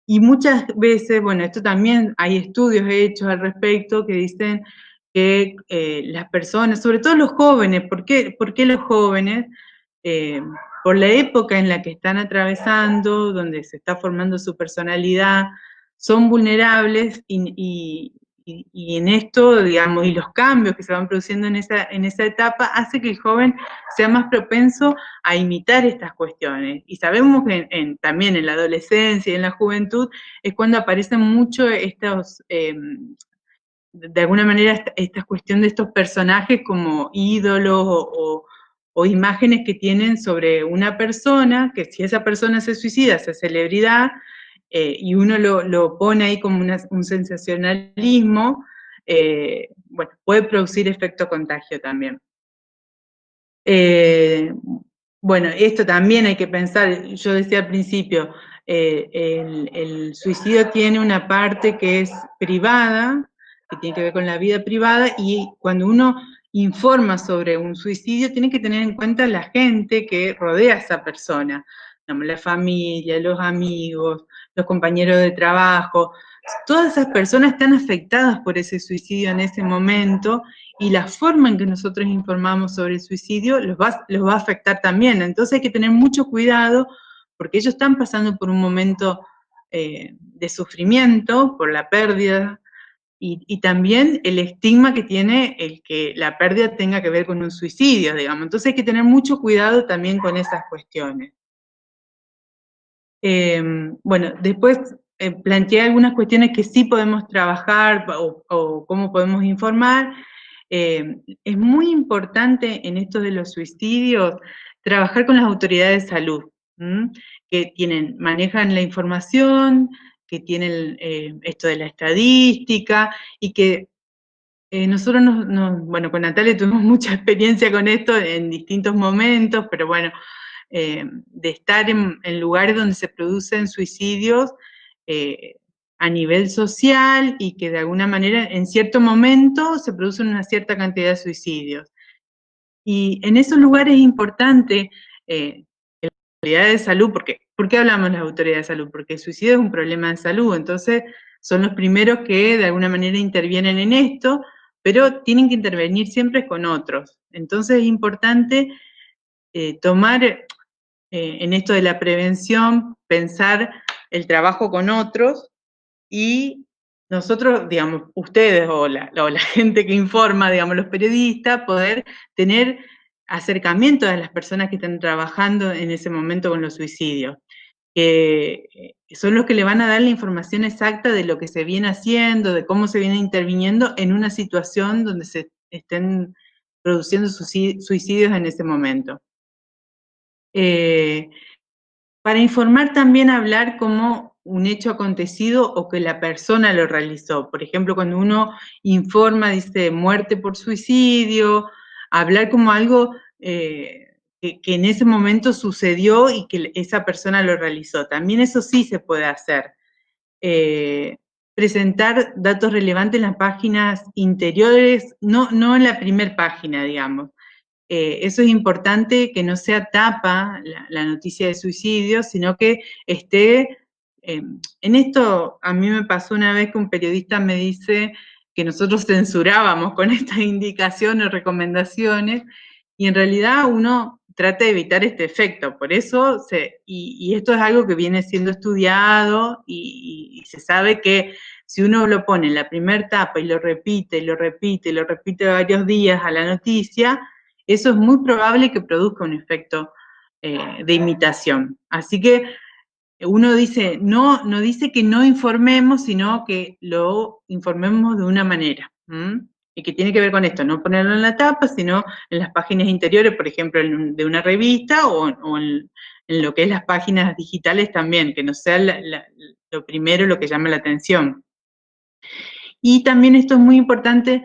Y muchas veces, bueno, esto también hay estudios hechos al respecto que dicen que las personas, sobre todo los jóvenes, ¿por qué los jóvenes? Por la época en la que están atravesando, donde se está formando su personalidad, son vulnerables y en esto, digamos, y los cambios que se van produciendo en esa etapa hace que el joven sea más propenso a imitar estas cuestiones. Y sabemos que también en la adolescencia y en la juventud es cuando aparecen mucho estos, de alguna manera, esta cuestión de estos personajes como ídolos o imágenes que tienen sobre una persona, que si esa persona se suicida, se celebridad, y uno lo pone ahí como un sensacionalismo, bueno, puede producir efecto contagio también. Bueno, esto también hay que pensar, yo decía al principio, el suicidio tiene una parte que es privada, que tiene que ver con la vida privada, y cuando uno informa sobre un suicidio, tiene que tener en cuenta la gente que rodea a esa persona, la familia, los amigos, los compañeros de trabajo. Todas esas personas están afectadas por ese suicidio en ese momento, y la forma en que nosotros informamos sobre el suicidio los va a afectar también. Entonces hay que tener mucho cuidado, porque ellos están pasando por un momento de sufrimiento por la pérdida, y también el estigma que tiene el que la pérdida tenga que ver con un suicidio, digamos. Entonces hay que tener mucho cuidado también con esas cuestiones. Bueno, después planteé algunas cuestiones que sí podemos trabajar o cómo podemos informar. Es muy importante en esto de los suicidios trabajar con las autoridades de salud, que manejan la información, que tienen esto de la estadística, y que nosotros bueno, con Natalia tuvimos mucha experiencia con esto en distintos momentos, pero bueno, de estar en lugares donde se producen suicidios a nivel social, y que de alguna manera en cierto momento se producen una cierta cantidad de suicidios. Y en esos lugares es importante que las autoridades de salud, ¿por qué hablamos de las autoridades de salud? Porque el suicidio es un problema de salud, entonces son los primeros que de alguna manera intervienen en esto, pero tienen que intervenir siempre con otros. Entonces es importante tomar en esto de la prevención, pensar el trabajo con otros, y nosotros, digamos, ustedes o la gente que informa, digamos, los periodistas, poder tener acercamiento a las personas que están trabajando en ese momento con los suicidios, que son los que le van a dar la información exacta de lo que se viene haciendo, de cómo se viene interviniendo en una situación donde se estén produciendo suicidios en ese momento. Para informar también hablar como un hecho acontecido o que la persona lo realizó. Por ejemplo, cuando uno informa, dice muerte por suicidio, hablar como algo que en ese momento sucedió y que esa persona lo realizó. También eso sí se puede hacer. Presentar datos relevantes en las páginas interiores, no en la primera página, digamos. Eso es importante, que no sea tapa la noticia de suicidio, sino que esté, en esto a mí me pasó una vez que un periodista me dice que nosotros censurábamos con estas indicaciones o recomendaciones, y en realidad uno trata de evitar este efecto, por eso, y esto es algo que viene siendo estudiado, y se sabe que si uno lo pone en la primera tapa y lo repite, y lo repite, y lo repite varios días a la noticia, eso es muy probable que produzca un efecto de imitación. Así que uno dice, no dice que no informemos, sino que lo informemos de una manera, y que tiene que ver con esto, no ponerlo en la tapa, sino en las páginas interiores, por ejemplo, de una revista, o en lo que es las páginas digitales también, que no sea lo primero lo que llama la atención. Y también esto es muy importante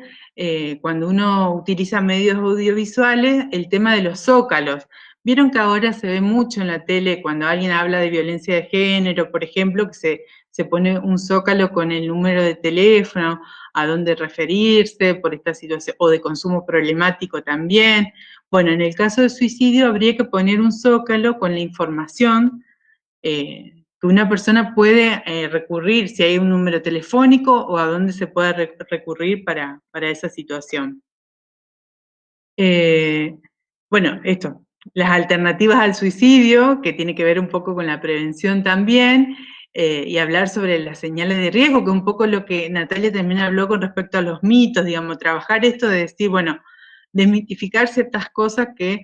cuando uno utiliza medios audiovisuales, el tema de los zócalos. Vieron que ahora se ve mucho en la tele cuando alguien habla de violencia de género, por ejemplo, que se pone un zócalo con el número de teléfono, a dónde referirse por esta situación, o de consumo problemático también. Bueno, en el caso de suicidio habría que poner un zócalo con la información que una persona puede recurrir, si hay un número telefónico o a dónde se puede recurrir para esa situación. Bueno, esto, las alternativas al suicidio, que tiene que ver un poco con la prevención también, y hablar sobre las señales de riesgo, que un poco lo que Natalia también habló con respecto a los mitos, digamos, trabajar esto de decir, bueno, desmitificar ciertas cosas que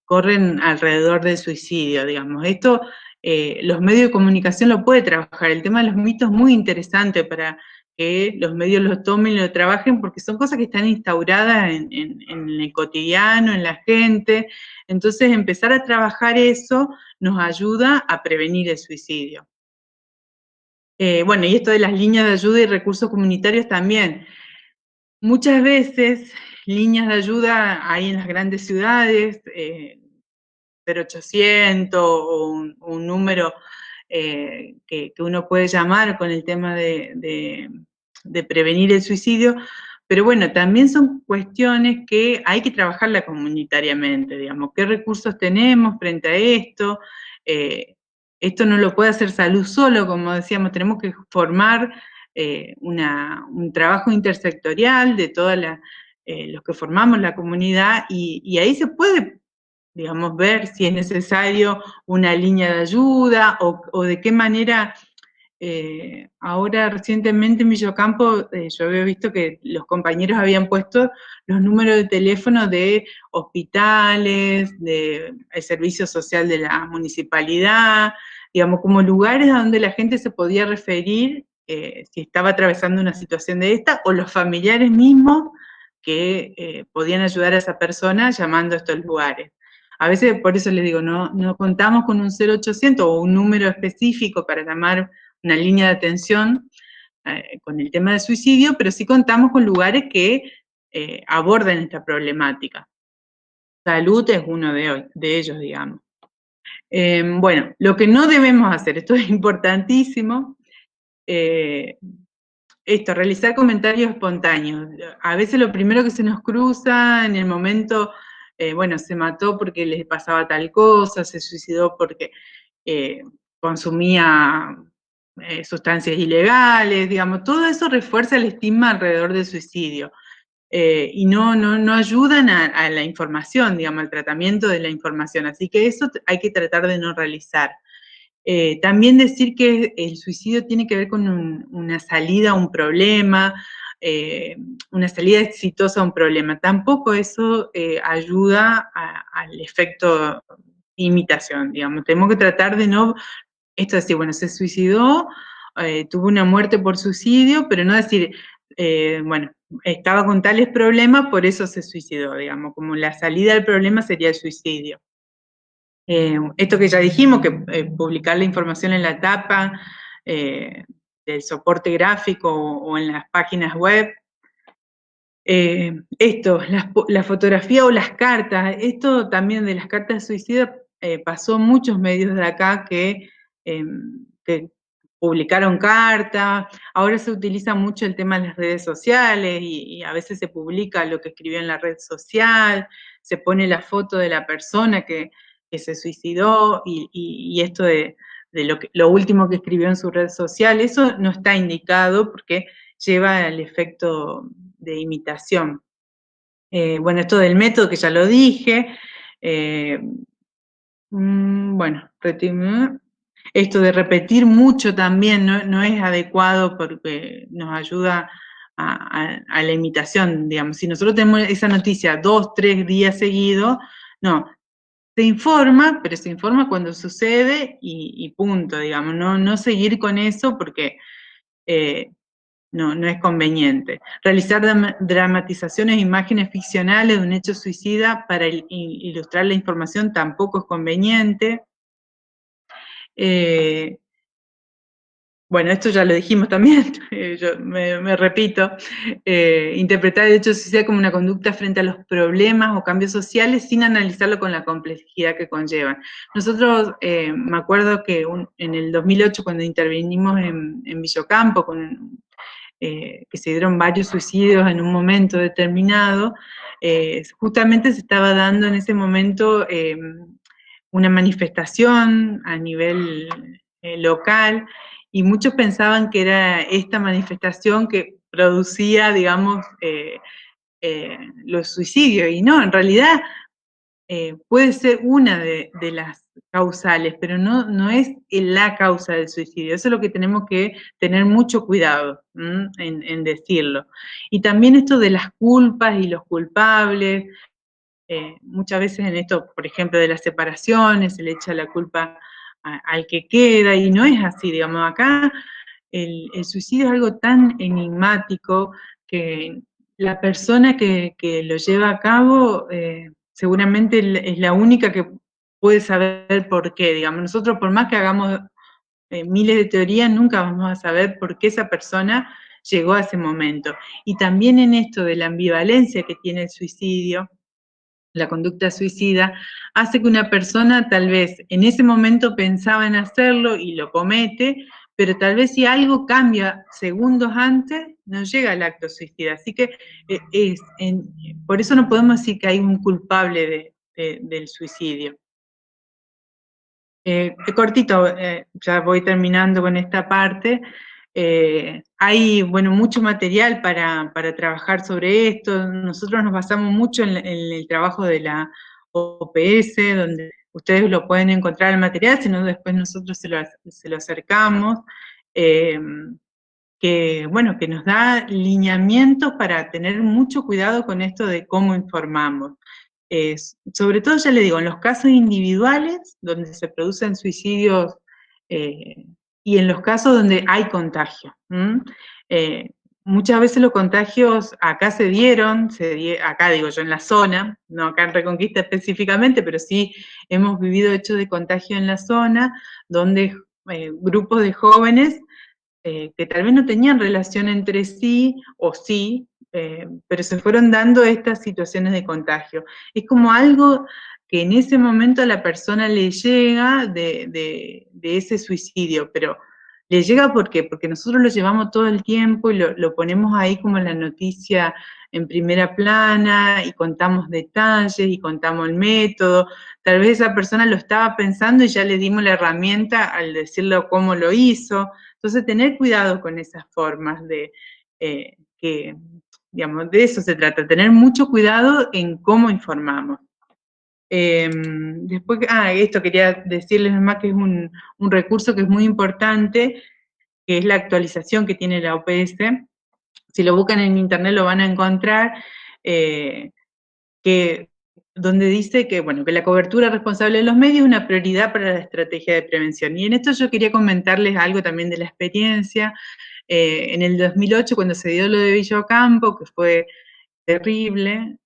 corren alrededor del suicidio, digamos. Esto, los medios de comunicación lo puede trabajar. El tema de los mitos es muy interesante para que los medios lo tomen y lo trabajen, porque son cosas que están instauradas en el cotidiano, en la gente. Entonces, empezar a trabajar eso nos ayuda a prevenir el suicidio. Bueno, y esto de las líneas de ayuda y recursos comunitarios también. Muchas veces, líneas de ayuda hay en las grandes ciudades, 0800 o un número que uno puede llamar con el tema de prevenir el suicidio, pero bueno, también son cuestiones que hay que trabajarla comunitariamente, digamos, qué recursos tenemos frente a esto. Esto no lo puede hacer salud solo, como decíamos, tenemos que formar un trabajo intersectorial de todos los que formamos la comunidad, y ahí se puede, digamos, ver si es necesario una línea de ayuda o de qué manera. Ahora recientemente en Villocampo yo había visto que los compañeros habían puesto los números de teléfono de hospitales, del servicio social de la municipalidad, digamos, como lugares a donde la gente se podía referir si estaba atravesando una situación de esta, o los familiares mismos que podían ayudar a esa persona llamando a estos lugares. A veces, por eso les digo, no contamos con un 0800 o un número específico para llamar una línea de atención con el tema del suicidio, pero sí contamos con lugares que abordan esta problemática. Salud es uno de ellos, digamos. Bueno, lo que no debemos hacer, esto es importantísimo, realizar comentarios espontáneos. A veces lo primero que se nos cruza en el momento, bueno, se mató porque les pasaba tal cosa, se suicidó porque consumía sustancias ilegales, digamos, todo eso refuerza el estigma alrededor del suicidio. Y no ayudan a la información, digamos, al tratamiento de la información. Así que eso hay que tratar de no realizar. También decir que el suicidio tiene que ver con una salida a un problema, una salida exitosa a un problema. Tampoco eso ayuda al efecto imitación, digamos. Tenemos que tratar de no, esto es decir, bueno, se suicidó, tuvo una muerte por suicidio, pero no decir, bueno, estaba con tales problemas, por eso se suicidó, digamos, como la salida del problema sería el suicidio. Esto que ya dijimos, que publicar la información en la tapa del soporte gráfico o en las páginas web. La fotografía o las cartas, esto también de las cartas de suicida pasó muchos medios de acá que publicaron cartas. Ahora se utiliza mucho el tema de las redes sociales y a veces se publica lo que escribió en la red social, se pone la foto de la persona que se suicidó y esto de lo último que escribió en su red social. Eso no está indicado porque lleva al efecto de imitación. Bueno, esto del método que ya lo dije. Bueno, esto de repetir mucho también no es adecuado porque nos ayuda a la imitación, digamos. Si nosotros tenemos esa noticia 2, 3 días seguidos, no, se informa, pero se informa cuando sucede y punto, digamos. No seguir con eso porque no es conveniente. Realizar dramatizaciones e imágenes ficcionales de un hecho suicida para ilustrar la información tampoco es conveniente. bueno, esto ya lo dijimos también, yo me repito, interpretar el hecho de suicidio como una conducta frente a los problemas o cambios sociales sin analizarlo con la complejidad que conllevan. Nosotros, me acuerdo que en el 2008, cuando intervenimos en Villocampo, que se dieron varios suicidios en un momento determinado, justamente se estaba dando en ese momento una manifestación a nivel local, y muchos pensaban que era esta manifestación que producía, digamos, los suicidios, y no, en realidad puede ser una de las causales, pero no es la causa del suicidio. Eso es lo que tenemos que tener mucho cuidado en decirlo. Y también esto de las culpas y los culpables, muchas veces en esto, por ejemplo, de las separaciones, se le echa la culpa al que queda, y no es así, digamos, acá el suicidio es algo tan enigmático que la persona que lo lleva a cabo seguramente es la única que puede saber por qué, digamos. Nosotros, por más que hagamos miles de teorías, nunca vamos a saber por qué esa persona llegó a ese momento. Y también en esto de la ambivalencia que tiene el suicidio, la conducta suicida, hace que una persona tal vez en ese momento pensaba en hacerlo y lo comete, pero tal vez si algo cambia segundos antes, no llega al acto suicida. Así que por eso no podemos decir que hay un culpable del suicidio. Cortito, ya voy terminando con esta parte. Hay, bueno, mucho material para trabajar sobre esto. Nosotros nos basamos mucho en el trabajo de la OPS, donde ustedes lo pueden encontrar el material, sino después nosotros se lo acercamos, que, bueno, que nos da lineamientos para tener mucho cuidado con esto de cómo informamos. Sobre todo, ya le digo, en los casos individuales, donde se producen suicidios, y en los casos donde hay contagio. Muchas veces los contagios acá se dieron, acá digo yo, en la zona, no acá en Reconquista específicamente, pero sí hemos vivido hechos de contagio en la zona, donde grupos de jóvenes que tal vez no tenían relación entre sí, o sí, pero se fueron dando estas situaciones de contagio. Es como algo que en ese momento a la persona le llega de ese suicidio, pero le llega ¿por qué? Porque nosotros lo llevamos todo el tiempo y lo ponemos ahí como la noticia en primera plana, y contamos detalles, y contamos el método. Tal vez esa persona lo estaba pensando y ya le dimos la herramienta al decirle cómo lo hizo. Entonces, tener cuidado con esas formas que, digamos, de eso se trata, tener mucho cuidado en cómo informamos. Después, esto quería decirles nomás que es un recurso que es muy importante, que es la actualización que tiene la OPS. Si lo buscan en internet lo van a encontrar, donde dice que, bueno, que la cobertura responsable de los medios es una prioridad para la estrategia de prevención. Y en esto yo quería comentarles algo también de la experiencia. En el 2008, cuando se dio lo de Villocampo, que fue terrible,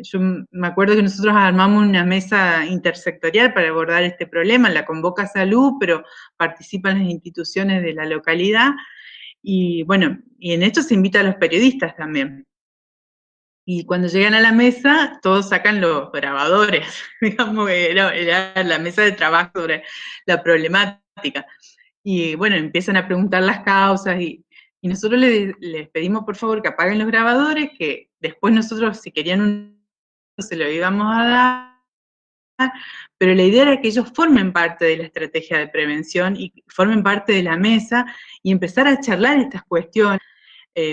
yo me acuerdo que nosotros armamos una mesa intersectorial para abordar este problema, la convoca Salud, pero participan las instituciones de la localidad, y bueno, y en esto se invita a los periodistas también. Y cuando llegan a la mesa, todos sacan los grabadores, digamos, era la mesa de trabajo sobre la problemática. Y bueno, empiezan a preguntar las causas, y nosotros les pedimos por favor que apaguen los grabadores, que después nosotros, si querían se lo íbamos a dar, pero la idea era que ellos formen parte de la estrategia de prevención y formen parte de la mesa y empezar a charlar estas cuestiones.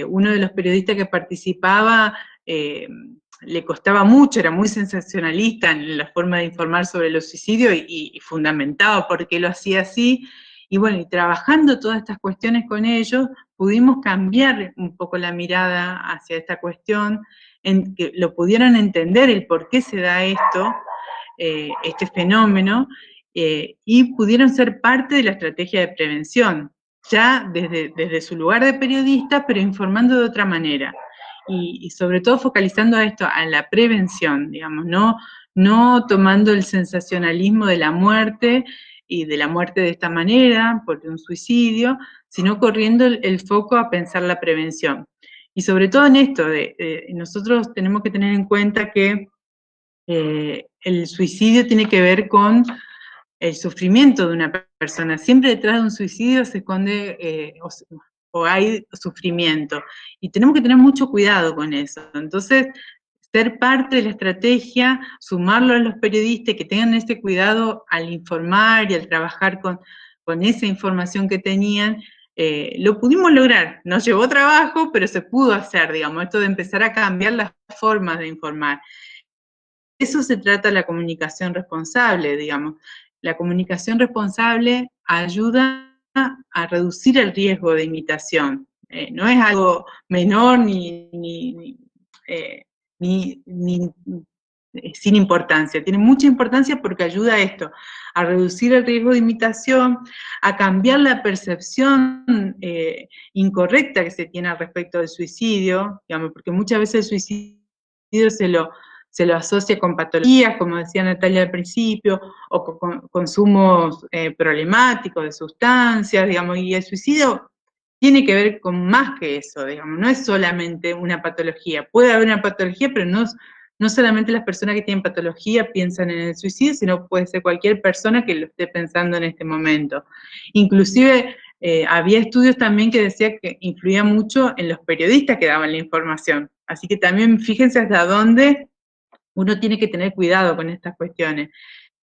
Uno de los periodistas que participaba le costaba mucho, era muy sensacionalista en la forma de informar sobre los suicidios y fundamentaba por qué lo hacía así. Y bueno, y trabajando todas estas cuestiones con ellos, pudimos cambiar un poco la mirada hacia esta cuestión, en que lo pudieran entender el por qué se da esto, este fenómeno, y pudieron ser parte de la estrategia de prevención, ya desde su lugar de periodista, pero informando de otra manera. Y sobre todo focalizando a esto, a la prevención, digamos, no tomando el sensacionalismo de la muerte, y de la muerte de esta manera, por un suicidio, sino corriendo el foco a pensar la prevención. Y sobre todo en esto, nosotros tenemos que tener en cuenta que el suicidio tiene que ver con el sufrimiento de una persona. Siempre detrás de un suicidio se esconde o hay sufrimiento. Y tenemos que tener mucho cuidado con eso. Entonces, ser parte de la estrategia, sumarlo a los periodistas que tengan ese cuidado al informar y al trabajar con esa información que tenían, lo pudimos lograr. Nos llevó trabajo, pero se pudo hacer, digamos, esto de empezar a cambiar las formas de informar. Eso se trata de la comunicación responsable, digamos. La comunicación responsable ayuda a reducir el riesgo de imitación. No es algo menor ni sin importancia. Tiene mucha importancia porque ayuda a esto, a reducir el riesgo de imitación, a cambiar la percepción incorrecta que se tiene al respecto del suicidio, digamos, porque muchas veces el suicidio se lo asocia con patologías, como decía Natalia al principio, o con consumos problemáticos de sustancias, digamos, y el suicidio tiene que ver con más que eso, digamos, no es solamente una patología. Puede haber una patología, pero no solamente las personas que tienen patología piensan en el suicidio, sino puede ser cualquier persona que lo esté pensando en este momento. Inclusive había estudios también que decían que influía mucho en los periodistas que daban la información. Así que también fíjense hasta dónde uno tiene que tener cuidado con estas cuestiones.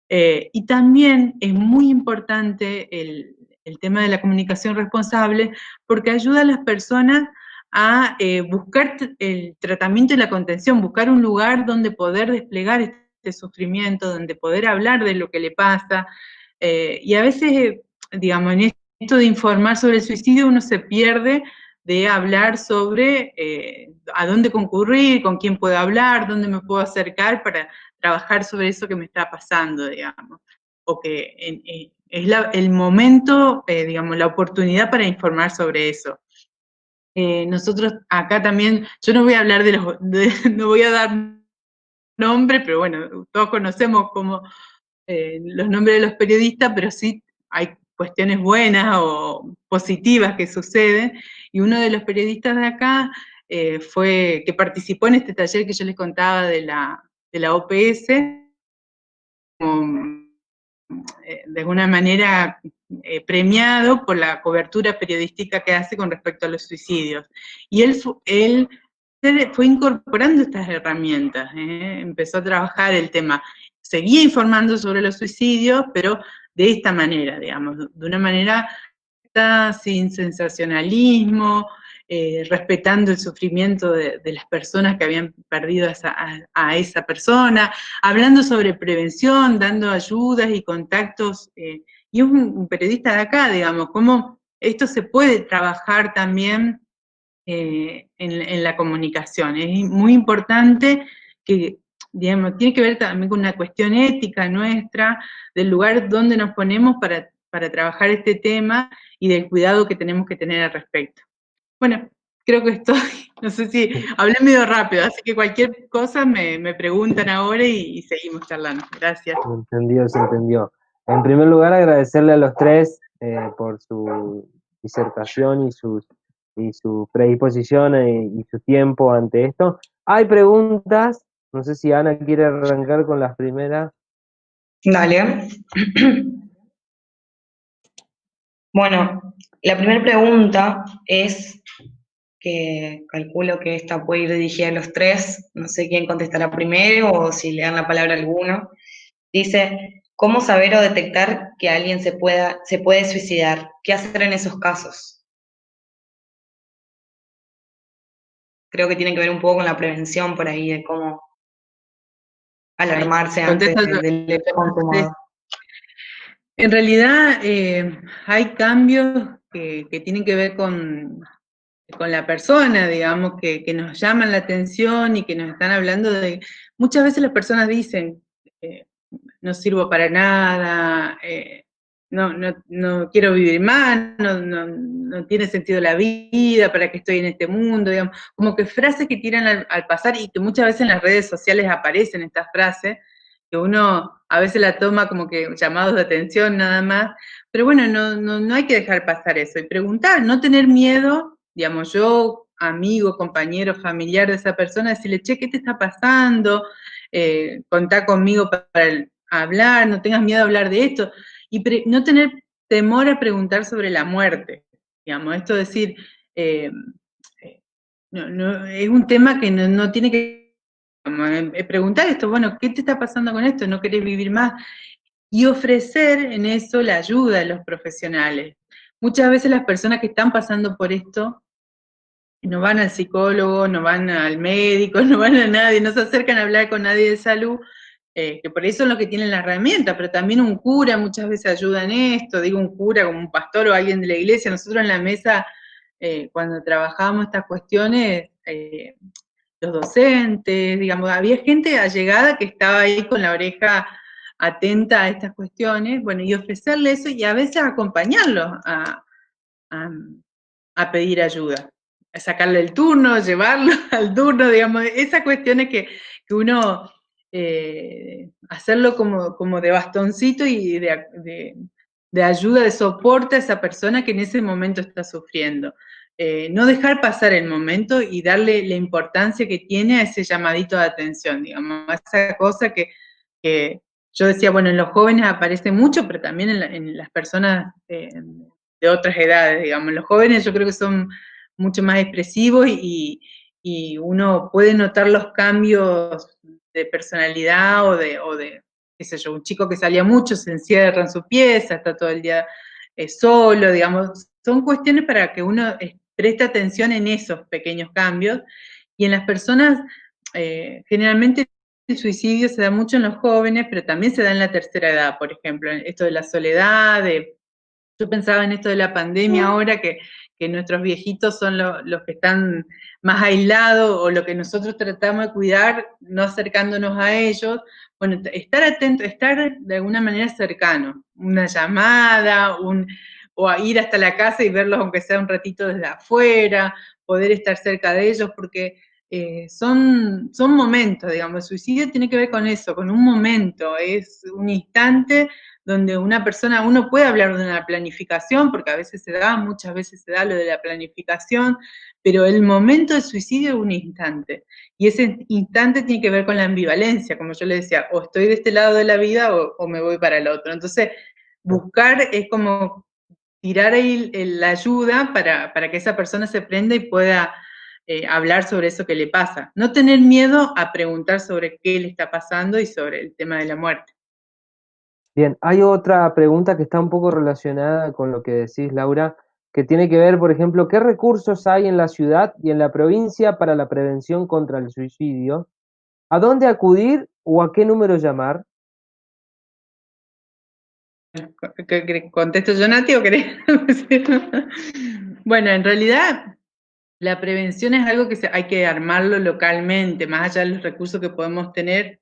Y también es muy importante el tema de la comunicación responsable, porque ayuda a las personas a buscar el tratamiento y la contención, buscar un lugar donde poder desplegar este sufrimiento, donde poder hablar de lo que le pasa, y a veces, digamos, en esto de informar sobre el suicidio uno se pierde de hablar sobre a dónde concurrir, con quién puedo hablar, dónde me puedo acercar para trabajar sobre eso que me está pasando, digamos, o que es el momento, digamos, la oportunidad para informar sobre eso. Nosotros acá también, yo no voy a hablar no voy a dar nombre, pero bueno, todos conocemos como los nombres de los periodistas, pero sí hay cuestiones buenas o positivas que suceden, y uno de los periodistas de acá fue que participó en este taller que yo les contaba de la OPS, de alguna manera premiado por la cobertura periodística que hace con respecto a los suicidios. Y él fue incorporando estas herramientas, empezó a trabajar el tema, seguía informando sobre los suicidios, pero de esta manera, digamos, de una manera sin sensacionalismo, respetando el sufrimiento de las personas que habían perdido a esa persona, hablando sobre prevención, dando ayudas y contactos, y es un periodista de acá, digamos, cómo esto se puede trabajar también en la comunicación. Es muy importante que, digamos, tiene que ver también con una cuestión ética nuestra, del lugar donde nos ponemos para trabajar este tema y del cuidado que tenemos que tener al respecto. Bueno, creo que no sé si hablé medio rápido, así que cualquier cosa me preguntan ahora y seguimos charlando. Gracias. Se entendió. En primer lugar, agradecerle a los tres por su disertación y su predisposición y su tiempo ante esto. Hay preguntas, no sé si Ana quiere arrancar con las primeras. Dale. Bueno, la primera pregunta es, que calculo que esta puede ir dirigida a los tres, no sé quién contestará primero o si le dan la palabra a alguno. Dice, ¿cómo saber o detectar que alguien se puede suicidar? ¿Qué hacer en esos casos? Creo que tiene que ver un poco con la prevención por ahí, de cómo alarmarse antes del hecho consumado. En realidad hay cambios que tienen que ver con la persona, digamos, que nos llaman la atención y que nos están hablando de... Muchas veces las personas dicen, no sirvo para nada, no quiero vivir más, no tiene sentido la vida, ¿para qué estoy en este mundo? Digamos, como que frases que tiran al pasar y que muchas veces en las redes sociales aparecen estas frases, uno a veces la toma como que llamados de atención nada más, pero bueno, no hay que dejar pasar eso, y preguntar, no tener miedo, digamos, yo, amigo, compañero, familiar de esa persona, decirle, che, ¿qué te está pasando? Contá conmigo para hablar, no tengas miedo a hablar de esto, y no tener temor a preguntar sobre la muerte, digamos, esto de decir, es un tema que no tiene que preguntar esto, bueno, ¿qué te está pasando con esto? ¿No querés vivir más? Y ofrecer en eso la ayuda de los profesionales. Muchas veces las personas que están pasando por esto no van al psicólogo, no van al médico, no van a nadie, no se acercan a hablar con nadie de salud, que por eso son los que tienen la herramienta, pero también un cura muchas veces ayuda en esto, digo un cura como un pastor o alguien de la iglesia. Nosotros en la mesa, cuando trabajábamos estas cuestiones, los docentes, digamos, había gente allegada que estaba ahí con la oreja atenta a estas cuestiones, bueno, y ofrecerle eso y a veces acompañarlos a pedir ayuda, a sacarle el turno, llevarlo al turno, digamos, esas cuestiones que uno, hacerlo como de bastoncito y de ayuda, de soporte a esa persona que en ese momento está sufriendo. No dejar pasar el momento y darle la importancia que tiene a ese llamadito de atención, digamos, a esa cosa que yo decía, bueno, en los jóvenes aparece mucho, pero también en las personas de otras edades, digamos. Los jóvenes yo creo que son mucho más expresivos y uno puede notar los cambios de personalidad o de, qué sé yo, un chico que salía mucho, se encierra en su pieza, está todo el día solo, digamos. Son cuestiones para que uno preste atención en esos pequeños cambios, y en las personas, generalmente el suicidio se da mucho en los jóvenes, pero también se da en la tercera edad, por ejemplo, esto de la soledad, yo pensaba en esto de la pandemia ahora, que nuestros viejitos son los que están más aislados, o lo que nosotros tratamos de cuidar, no acercándonos a ellos. Bueno, estar atento, estar de alguna manera cercano, una llamada, o a ir hasta la casa y verlos aunque sea un ratito desde afuera, poder estar cerca de ellos, porque son momentos, digamos, el suicidio tiene que ver con eso, con un momento, es un instante donde una persona, uno puede hablar de una planificación, porque a veces se da, muchas veces se da lo de la planificación, pero el momento del suicidio es un instante, y ese instante tiene que ver con la ambivalencia, como yo le decía, o estoy de este lado de la vida o me voy para el otro. Entonces, buscar es como tirar ahí la ayuda para que esa persona se prenda y pueda hablar sobre eso que le pasa. No tener miedo a preguntar sobre qué le está pasando y sobre el tema de la muerte. Bien, hay otra pregunta que está un poco relacionada con lo que decís, Laura, que tiene que ver, por ejemplo, ¿qué recursos hay en la ciudad y en la provincia para la prevención contra el suicidio? ¿A dónde acudir o a qué número llamar? ¿Contesto yo, Nati, o querés? Bueno, en realidad la prevención es algo que hay que armarlo localmente, más allá de los recursos que podemos tener.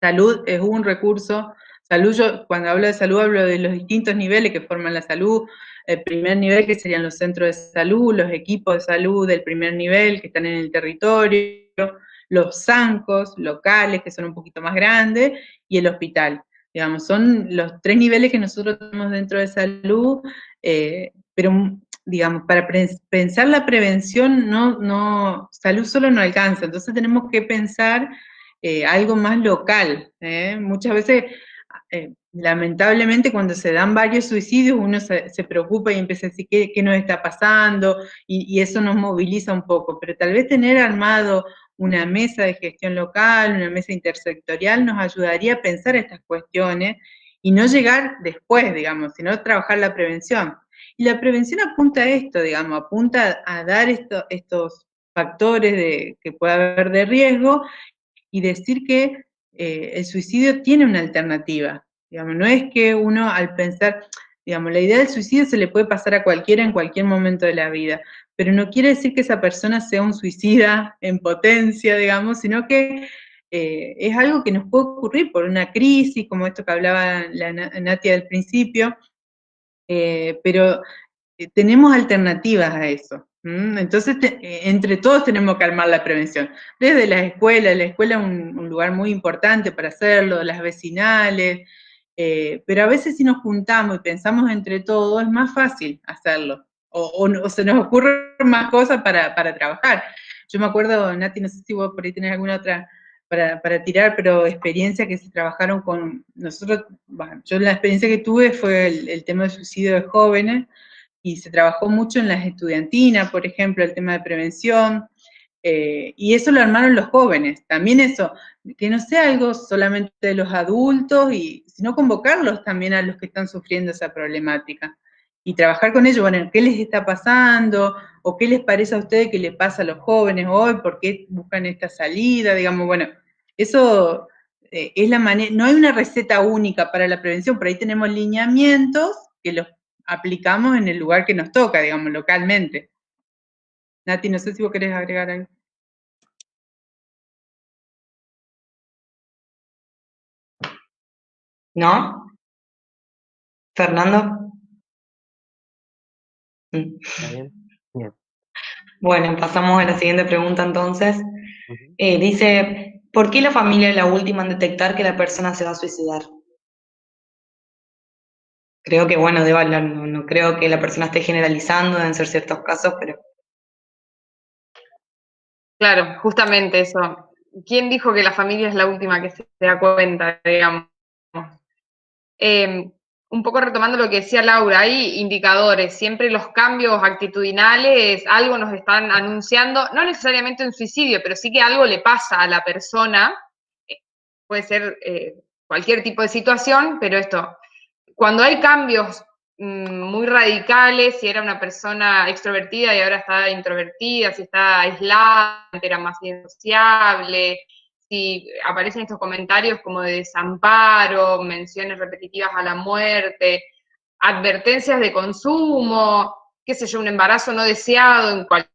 Salud es un recurso. Salud, yo cuando hablo de salud hablo de los distintos niveles que forman la salud. El primer nivel, que serían los centros de salud, los equipos de salud del primer nivel que están en el territorio, los SANCOS locales, que son un poquito más grandes, y el hospital. Digamos, son los 3 niveles que nosotros tenemos dentro de salud, pero digamos, para pensar la prevención, salud solo no alcanza, entonces tenemos que pensar algo más local. Muchas veces, lamentablemente, cuando se dan varios suicidios, uno se preocupa y empieza a decir qué nos está pasando, y eso nos moviliza un poco, pero tal vez tener armado una mesa de gestión local, una mesa intersectorial, nos ayudaría a pensar estas cuestiones y no llegar después, digamos, sino trabajar la prevención. Y la prevención apunta a esto, digamos, apunta a dar estos factores que pueda haber de riesgo, y decir que el suicidio tiene una alternativa. Digamos, no es que uno al pensar, digamos, la idea del suicidio se le puede pasar a cualquiera en cualquier momento de la vida, pero no quiere decir que esa persona sea un suicida en potencia, digamos, sino que es algo que nos puede ocurrir por una crisis, como esto que hablaba la Natia al principio, pero tenemos alternativas a eso. Entonces, entre todos tenemos que armar la prevención. Desde la escuela es un lugar muy importante para hacerlo, las vecinales, pero a veces si nos juntamos y pensamos entre todos, es más fácil hacerlo, o se nos ocurren más cosas para trabajar. Yo me acuerdo, Nati, no sé si vos por ahí tenés alguna otra para tirar, pero experiencia que se trabajaron con nosotros. Bueno, yo la experiencia que tuve fue el tema del suicidio de jóvenes, y se trabajó mucho en las estudiantinas, por ejemplo, el tema de prevención, y eso lo armaron los jóvenes. También eso, que no sea algo solamente de los adultos, sino convocarlos también a los que están sufriendo esa problemática. Y trabajar con ellos, bueno, ¿qué les está pasando? ¿O qué les parece a ustedes que le pasa a los jóvenes hoy? ¿Por qué buscan esta salida? Digamos, bueno, eso es la manera, no hay una receta única para la prevención, por ahí tenemos lineamientos que los aplicamos en el lugar que nos toca, digamos, localmente. Nati, no sé si vos querés agregar algo. ¿No? ¿Fernando? ¿Está bien? Bien. Bueno, pasamos a la siguiente pregunta entonces. Dice, ¿por qué la familia es la última en detectar que la persona se va a suicidar? Creo que, bueno, debo hablar, no creo que la persona esté generalizando, deben ser ciertos casos, pero... Claro, justamente eso. ¿Quién dijo que la familia es la última que se da cuenta, digamos? Un poco retomando lo que decía Laura, hay indicadores, siempre los cambios actitudinales, algo nos están anunciando, no necesariamente un suicidio, pero sí que algo le pasa a la persona, puede ser cualquier tipo de situación, pero esto, cuando hay cambios muy radicales, si era una persona extrovertida y ahora está introvertida, si está aislada, era más insociable, si aparecen estos comentarios como de desamparo, menciones repetitivas a la muerte, advertencias de consumo, qué sé yo, un embarazo no deseado en cualquier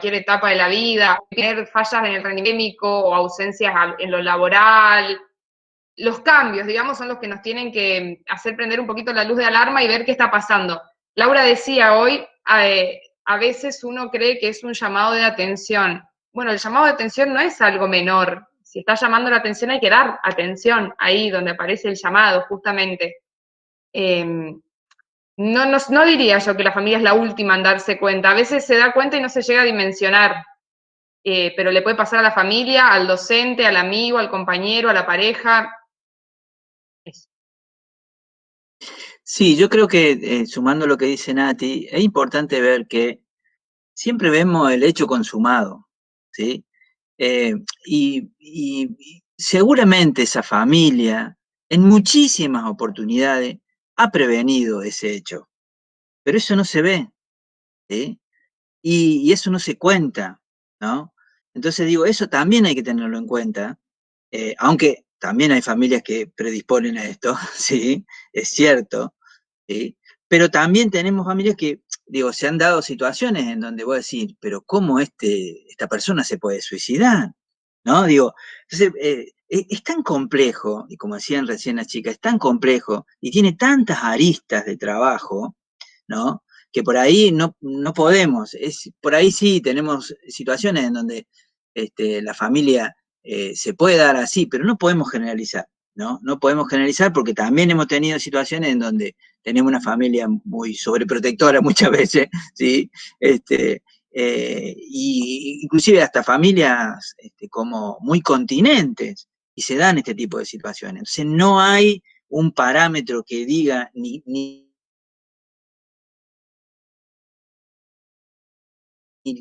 etapa de la vida, tener fallas en el rendimiento o ausencias en lo laboral. Los cambios, digamos, son los que nos tienen que hacer prender un poquito la luz de alarma y ver qué está pasando. Laura decía hoy, a veces uno cree que es un llamado de atención. Bueno, el llamado de atención no es algo menor. Si está llamando la atención hay que dar atención ahí donde aparece el llamado, justamente. No diría yo que la familia es la última en darse cuenta. A veces se da cuenta y no se llega a dimensionar. Pero le puede pasar a la familia, al docente, al amigo, al compañero, a la pareja. Eso. Sí, yo creo que sumando lo que dice Nati, es importante ver que siempre vemos el hecho consumado, ¿sí? Y seguramente esa familia, en muchísimas oportunidades, ha prevenido ese hecho, pero eso no se ve, ¿sí? Y eso no se cuenta, ¿no? Entonces digo, eso también hay que tenerlo en cuenta, aunque también hay familias que predisponen a esto, sí, es cierto, ¿sí? Pero también tenemos familias que, digo, se han dado situaciones en donde voy a decir, pero ¿cómo esta persona se puede suicidar? ¿No? Digo, entonces, es tan complejo, y como decían recién las chicas, es tan complejo y tiene tantas aristas de trabajo, ¿no? Que por ahí no podemos, por ahí sí tenemos situaciones en donde la familia se puede dar así, pero no podemos generalizar, ¿no? No podemos generalizar porque también hemos tenido situaciones en donde tenemos una familia muy sobreprotectora muchas veces, ¿sí? Y inclusive hasta familias como muy continentes, y se dan este tipo de situaciones. Entonces no hay un parámetro que diga ni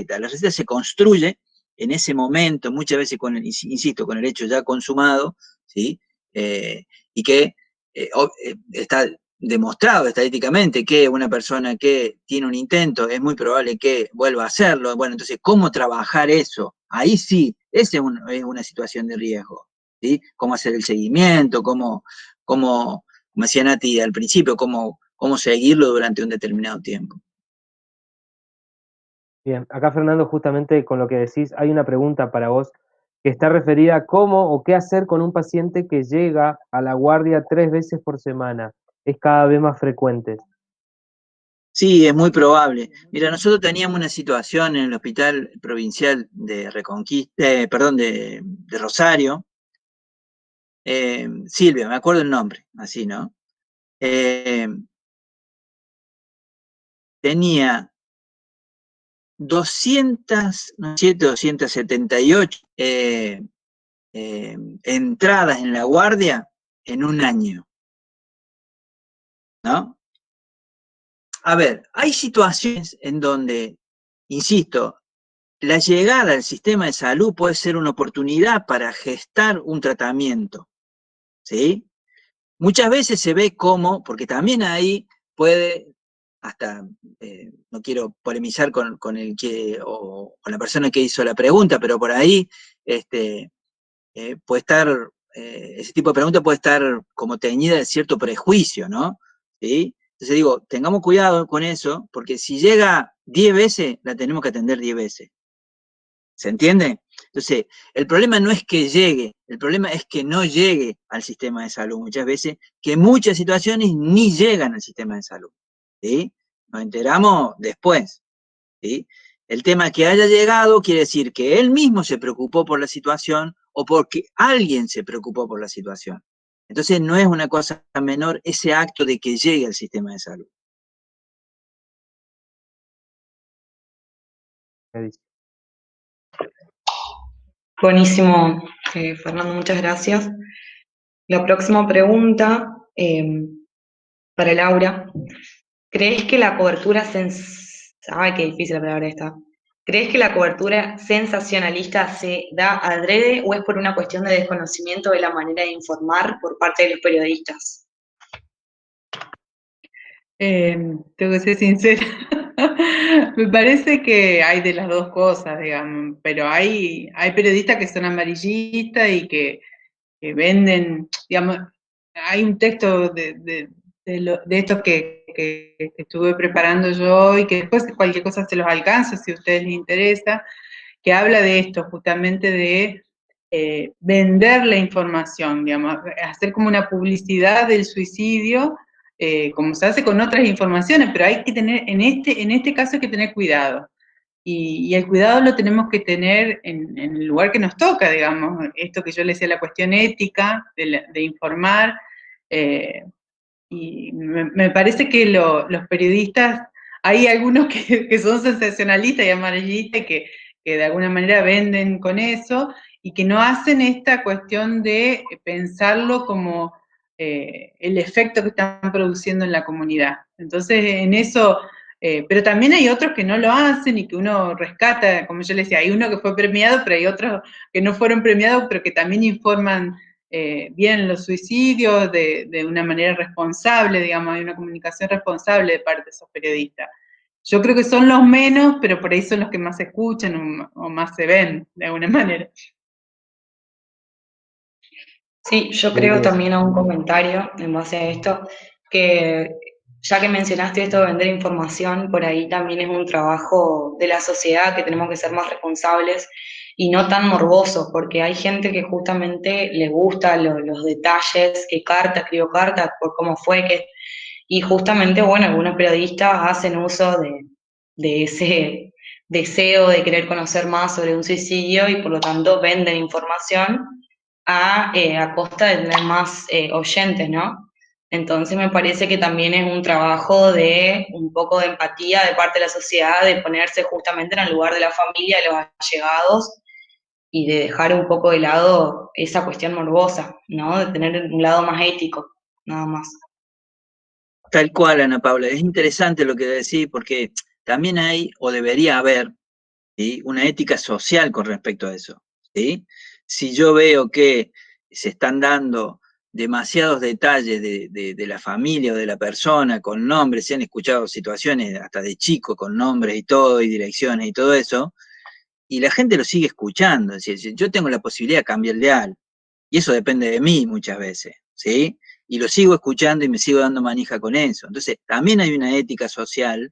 la receta se construye en ese momento, muchas veces con el, insisto, con el hecho ya consumado, ¿sí? Y que está demostrado estadísticamente que una persona que tiene un intento es muy probable que vuelva a hacerlo. Bueno, entonces, ¿cómo trabajar eso? Ahí sí, esa es una situación de riesgo, ¿sí? Cómo hacer el seguimiento, como decía Nati al principio, cómo seguirlo durante un determinado tiempo. Bien, acá Fernando, justamente con lo que decís, hay una pregunta para vos que está referida a cómo o qué hacer con un paciente que llega a la guardia 3 veces por semana. Es cada vez más frecuente. Sí, es muy probable. Mira, nosotros teníamos una situación en el Hospital Provincial de de Rosario. Silvia, me acuerdo el nombre, así, ¿no? Tenía 278 entradas en la guardia en un año, ¿no? A ver, hay situaciones en donde, insisto, la llegada al sistema de salud puede ser una oportunidad para gestar un tratamiento, ¿sí? Muchas veces se ve como, porque también ahí puede, hasta, no quiero polemizar con el que, o con la persona que hizo la pregunta, pero por ahí puede estar, ese tipo de pregunta puede estar como teñida de cierto prejuicio, ¿no? ¿Sí? Entonces digo, tengamos cuidado con eso, porque si llega 10 veces, la tenemos que atender 10 veces. ¿Se entiende? Entonces, el problema no es que llegue, el problema es que no llegue al sistema de salud muchas veces, que en muchas situaciones ni llegan al sistema de salud. ¿Sí? Nos enteramos después. ¿Sí? El tema que haya llegado quiere decir que él mismo se preocupó por la situación o porque alguien se preocupó por la situación. Entonces, no es una cosa menor ese acto de que llegue al sistema de salud. Buenísimo, Fernando, muchas gracias. La próxima pregunta para Laura. ¿Crees que la cobertura ay, qué difícil la palabra esta. ¿Crees que la cobertura sensacionalista se da adrede o es por una cuestión de desconocimiento de la manera de informar por parte de los periodistas? Tengo que ser sincera. Me parece que hay de las dos cosas, digamos, pero hay periodistas que son amarillistas y que venden, digamos, hay un texto de estos que estuve preparando yo y que después cualquier cosa se los alcanza si a ustedes les interesa, que habla de esto, justamente de vender la información, digamos, hacer como una publicidad del suicidio, como se hace con otras informaciones, pero hay que tener, en este caso hay que tener cuidado. Y el cuidado lo tenemos que tener en el lugar que nos toca, digamos, esto que yo le decía, la cuestión ética de informar, y me parece que los periodistas, hay algunos que son sensacionalistas y amarillistas que de alguna manera venden con eso y que no hacen esta cuestión de pensarlo como el efecto que están produciendo en la comunidad. Entonces, en eso, pero también hay otros que no lo hacen y que uno rescata, como yo le decía, hay uno que fue premiado, pero hay otros que no fueron premiados, pero que también informan bien los suicidios de una manera responsable, digamos, hay una comunicación responsable de parte de esos periodistas. Yo creo que son los menos, pero por ahí son los que más se escuchan o más se ven, de alguna manera. Sí, yo creo también a un comentario en base a esto, que ya que mencionaste esto de vender información, por ahí también es un trabajo de la sociedad que tenemos que ser más responsables y no tan morbosos, porque hay gente que justamente le gusta los detalles, qué carta, escribió carta, por cómo fue, y justamente, bueno, algunos periodistas hacen uso de ese deseo de querer conocer más sobre un suicidio y por lo tanto venden información a costa de tener más oyentes, ¿no? Entonces me parece que también es un trabajo de un poco de empatía de parte de la sociedad, de ponerse justamente en el lugar de la familia, de los allegados, y de dejar un poco de lado esa cuestión morbosa, ¿no? De tener un lado más ético, nada más. Tal cual, Ana Paula. Es interesante lo que decís porque también hay, o debería haber, ¿sí?, una ética social con respecto a eso. ¿Sí? Si yo veo que se están dando demasiados detalles de la familia o de la persona con nombres, se han escuchado situaciones hasta de chico con nombres y todo, y direcciones y todo eso, y la gente lo sigue escuchando. Es decir, yo tengo la posibilidad de cambiarle algo, y eso depende de mí muchas veces, ¿sí? Y lo sigo escuchando y me sigo dando manija con eso. Entonces, también hay una ética social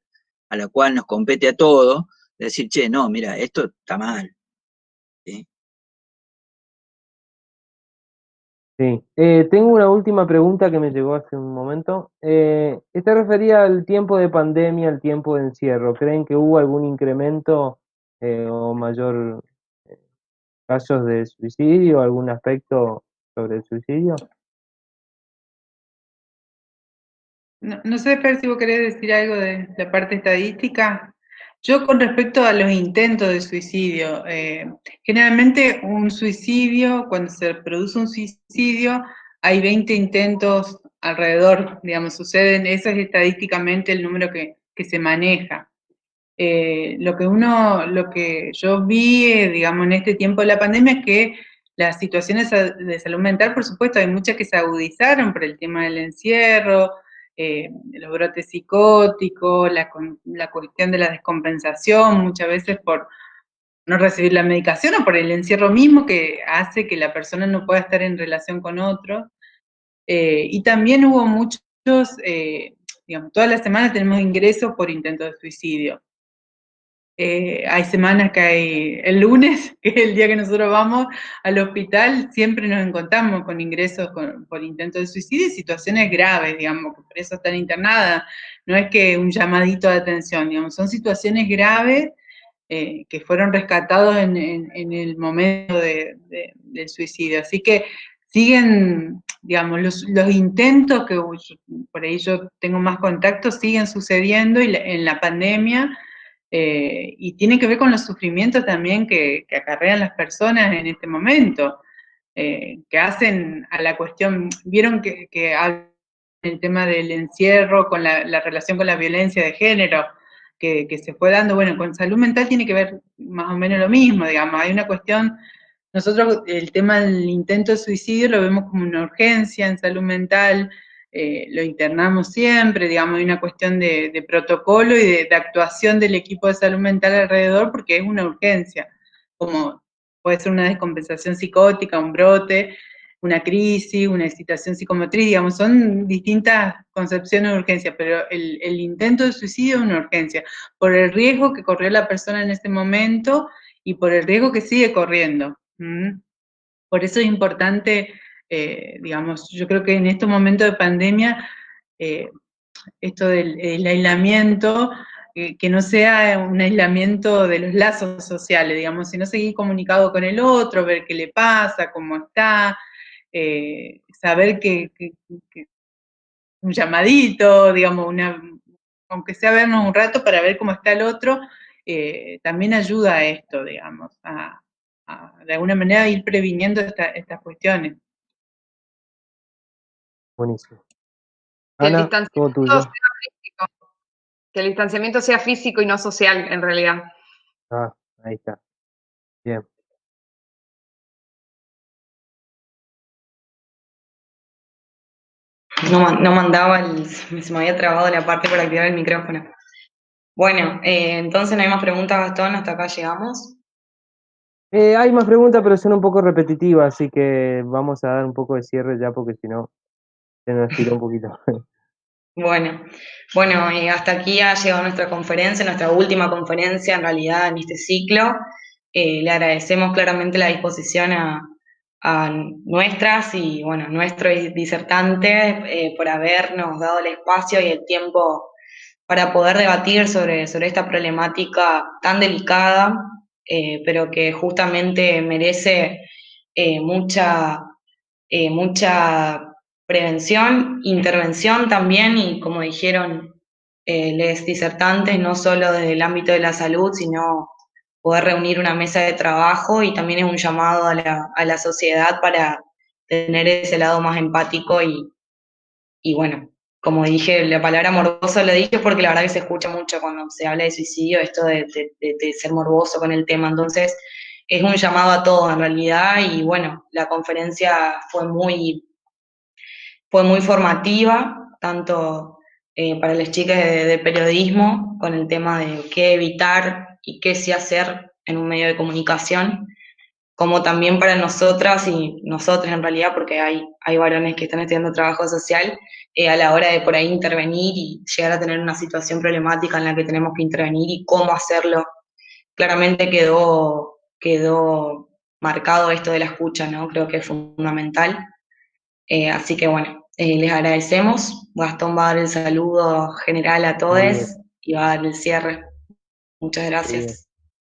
a la cual nos compete a todos, de decir, che, no, mira, esto está mal, ¿sí? Sí. Tengo una última pregunta que me llegó hace un momento. Está referida al tiempo de pandemia, al tiempo de encierro. ¿Creen que hubo algún incremento o mayor casos de suicidio, algún aspecto sobre el suicidio? No sé, Fer, si vos querés decir algo de la parte estadística. Yo con respecto a los intentos de suicidio, generalmente un suicidio, cuando se produce un suicidio, hay 20 intentos alrededor, digamos, suceden, eso es estadísticamente el número que se maneja. Lo que yo vi, digamos, en este tiempo de la pandemia es que las situaciones de salud mental, por supuesto, hay muchas que se agudizaron por el tema del encierro, los brotes psicóticos, la cuestión de la descompensación, muchas veces por no recibir la medicación o por el encierro mismo que hace que la persona no pueda estar en relación con otros. Y también hubo muchos, digamos, todas las semanas tenemos ingresos por intentos de suicidio. Hay semanas que hay, el lunes, que es el día que nosotros vamos al hospital, siempre nos encontramos con ingresos por intento de suicidio y situaciones graves, digamos, que por eso están internadas. No es que un llamadito de atención, digamos, son situaciones graves que fueron rescatados en el momento del suicidio. Así que siguen, digamos, los intentos que por ahí yo tengo más contacto, siguen sucediendo y en la pandemia. Y tiene que ver con los sufrimientos también que acarrean las personas en este momento, que hacen a la cuestión, vieron que el tema del encierro, con la relación con la violencia de género, que se fue dando, bueno, con salud mental tiene que ver más o menos lo mismo, digamos, hay una cuestión, nosotros el tema del intento de suicidio lo vemos como una urgencia en salud mental, lo internamos siempre, digamos, hay una cuestión de protocolo y de actuación del equipo de salud mental alrededor porque es una urgencia, como puede ser una descompensación psicótica, un brote, una crisis, una excitación psicomotriz, digamos, son distintas concepciones de urgencia, pero el intento de suicidio es una urgencia, por el riesgo que corrió la persona en ese momento y por el riesgo que sigue corriendo. Por eso es importante, digamos, yo creo que en estos momentos de pandemia, esto del aislamiento, que no sea un aislamiento de los lazos sociales, digamos, sino seguir comunicado con el otro, ver qué le pasa, cómo está, saber que un llamadito, digamos, aunque sea vernos un rato para ver cómo está el otro, también ayuda a esto, digamos, a de alguna manera ir previniendo estas cuestiones. Buenísimo. Que el Ana, todo distanciamiento tuyo. sea físico, que el distanciamiento sea físico y no social, en realidad. Ah, ahí está. Bien. No mandaba, se me había trabado la parte para activar el micrófono. Bueno, entonces no hay más preguntas, Gastón, hasta acá llegamos. Hay más preguntas, pero son un poco repetitivas, así que vamos a dar un poco de cierre ya, porque si no, se nos estiró un poquito. Bueno, hasta aquí ha llegado nuestra conferencia, nuestra última conferencia en realidad en este ciclo. Le agradecemos claramente la disposición a nuestras y bueno, nuestros disertantes por habernos dado el espacio y el tiempo para poder debatir sobre esta problemática tan delicada, pero que justamente merece mucha prevención, intervención también, y como dijeron los disertantes, no solo desde el ámbito de la salud, sino poder reunir una mesa de trabajo, y también es un llamado a la sociedad para tener ese lado más empático y bueno, como dije, la palabra morboso lo dije porque la verdad que se escucha mucho cuando se habla de suicidio, esto de ser morboso con el tema, entonces es un llamado a todos en realidad, y bueno, la conferencia fue muy formativa, tanto para las chicas de periodismo, con el tema de qué evitar y qué sí hacer en un medio de comunicación, como también para nosotras y nosotros en realidad, porque hay varones que están estudiando trabajo social, a la hora de por ahí intervenir y llegar a tener una situación problemática en la que tenemos que intervenir y cómo hacerlo. Claramente quedó marcado esto de la escucha, ¿no? Creo que es fundamental. Así que bueno, les agradecemos. Gastón va a dar el saludo general a Muy bien, todos y va a dar el cierre. Muchas muy bien. gracias.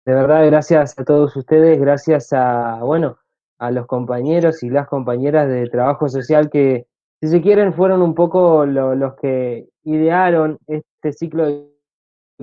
De verdad, gracias a todos ustedes, gracias a, bueno, a los compañeros y las compañeras de trabajo social que, si se quieren, fueron un poco los que idearon este ciclo de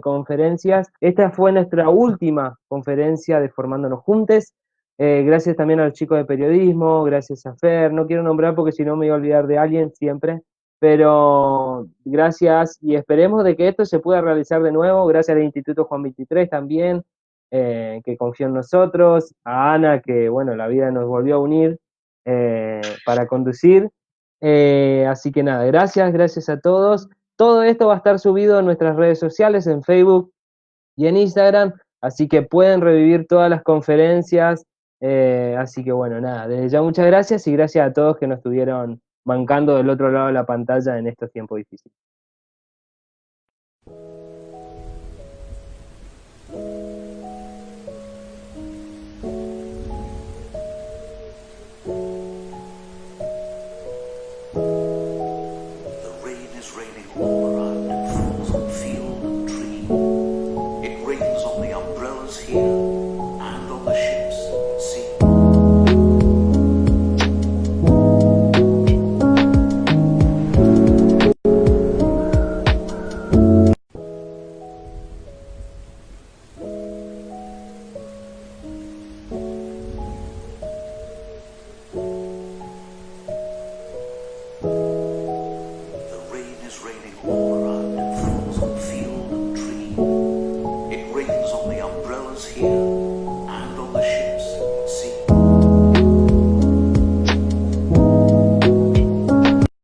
conferencias. Esta fue nuestra última conferencia de Formándonos Juntes. Gracias también a los chicos de periodismo, gracias a Fer, no quiero nombrar porque si no me voy a olvidar de alguien siempre, pero gracias y esperemos de que esto se pueda realizar de nuevo, gracias al Instituto Juan 23 también, que confió en nosotros, a Ana, que bueno, la vida nos volvió a unir para conducir. Así que nada, gracias a todos. Todo esto va a estar subido en nuestras redes sociales, en Facebook y en Instagram, así que pueden revivir todas las conferencias. Así que bueno, nada, desde ya muchas gracias y gracias a todos que nos estuvieron bancando del otro lado de la pantalla en estos tiempos difíciles.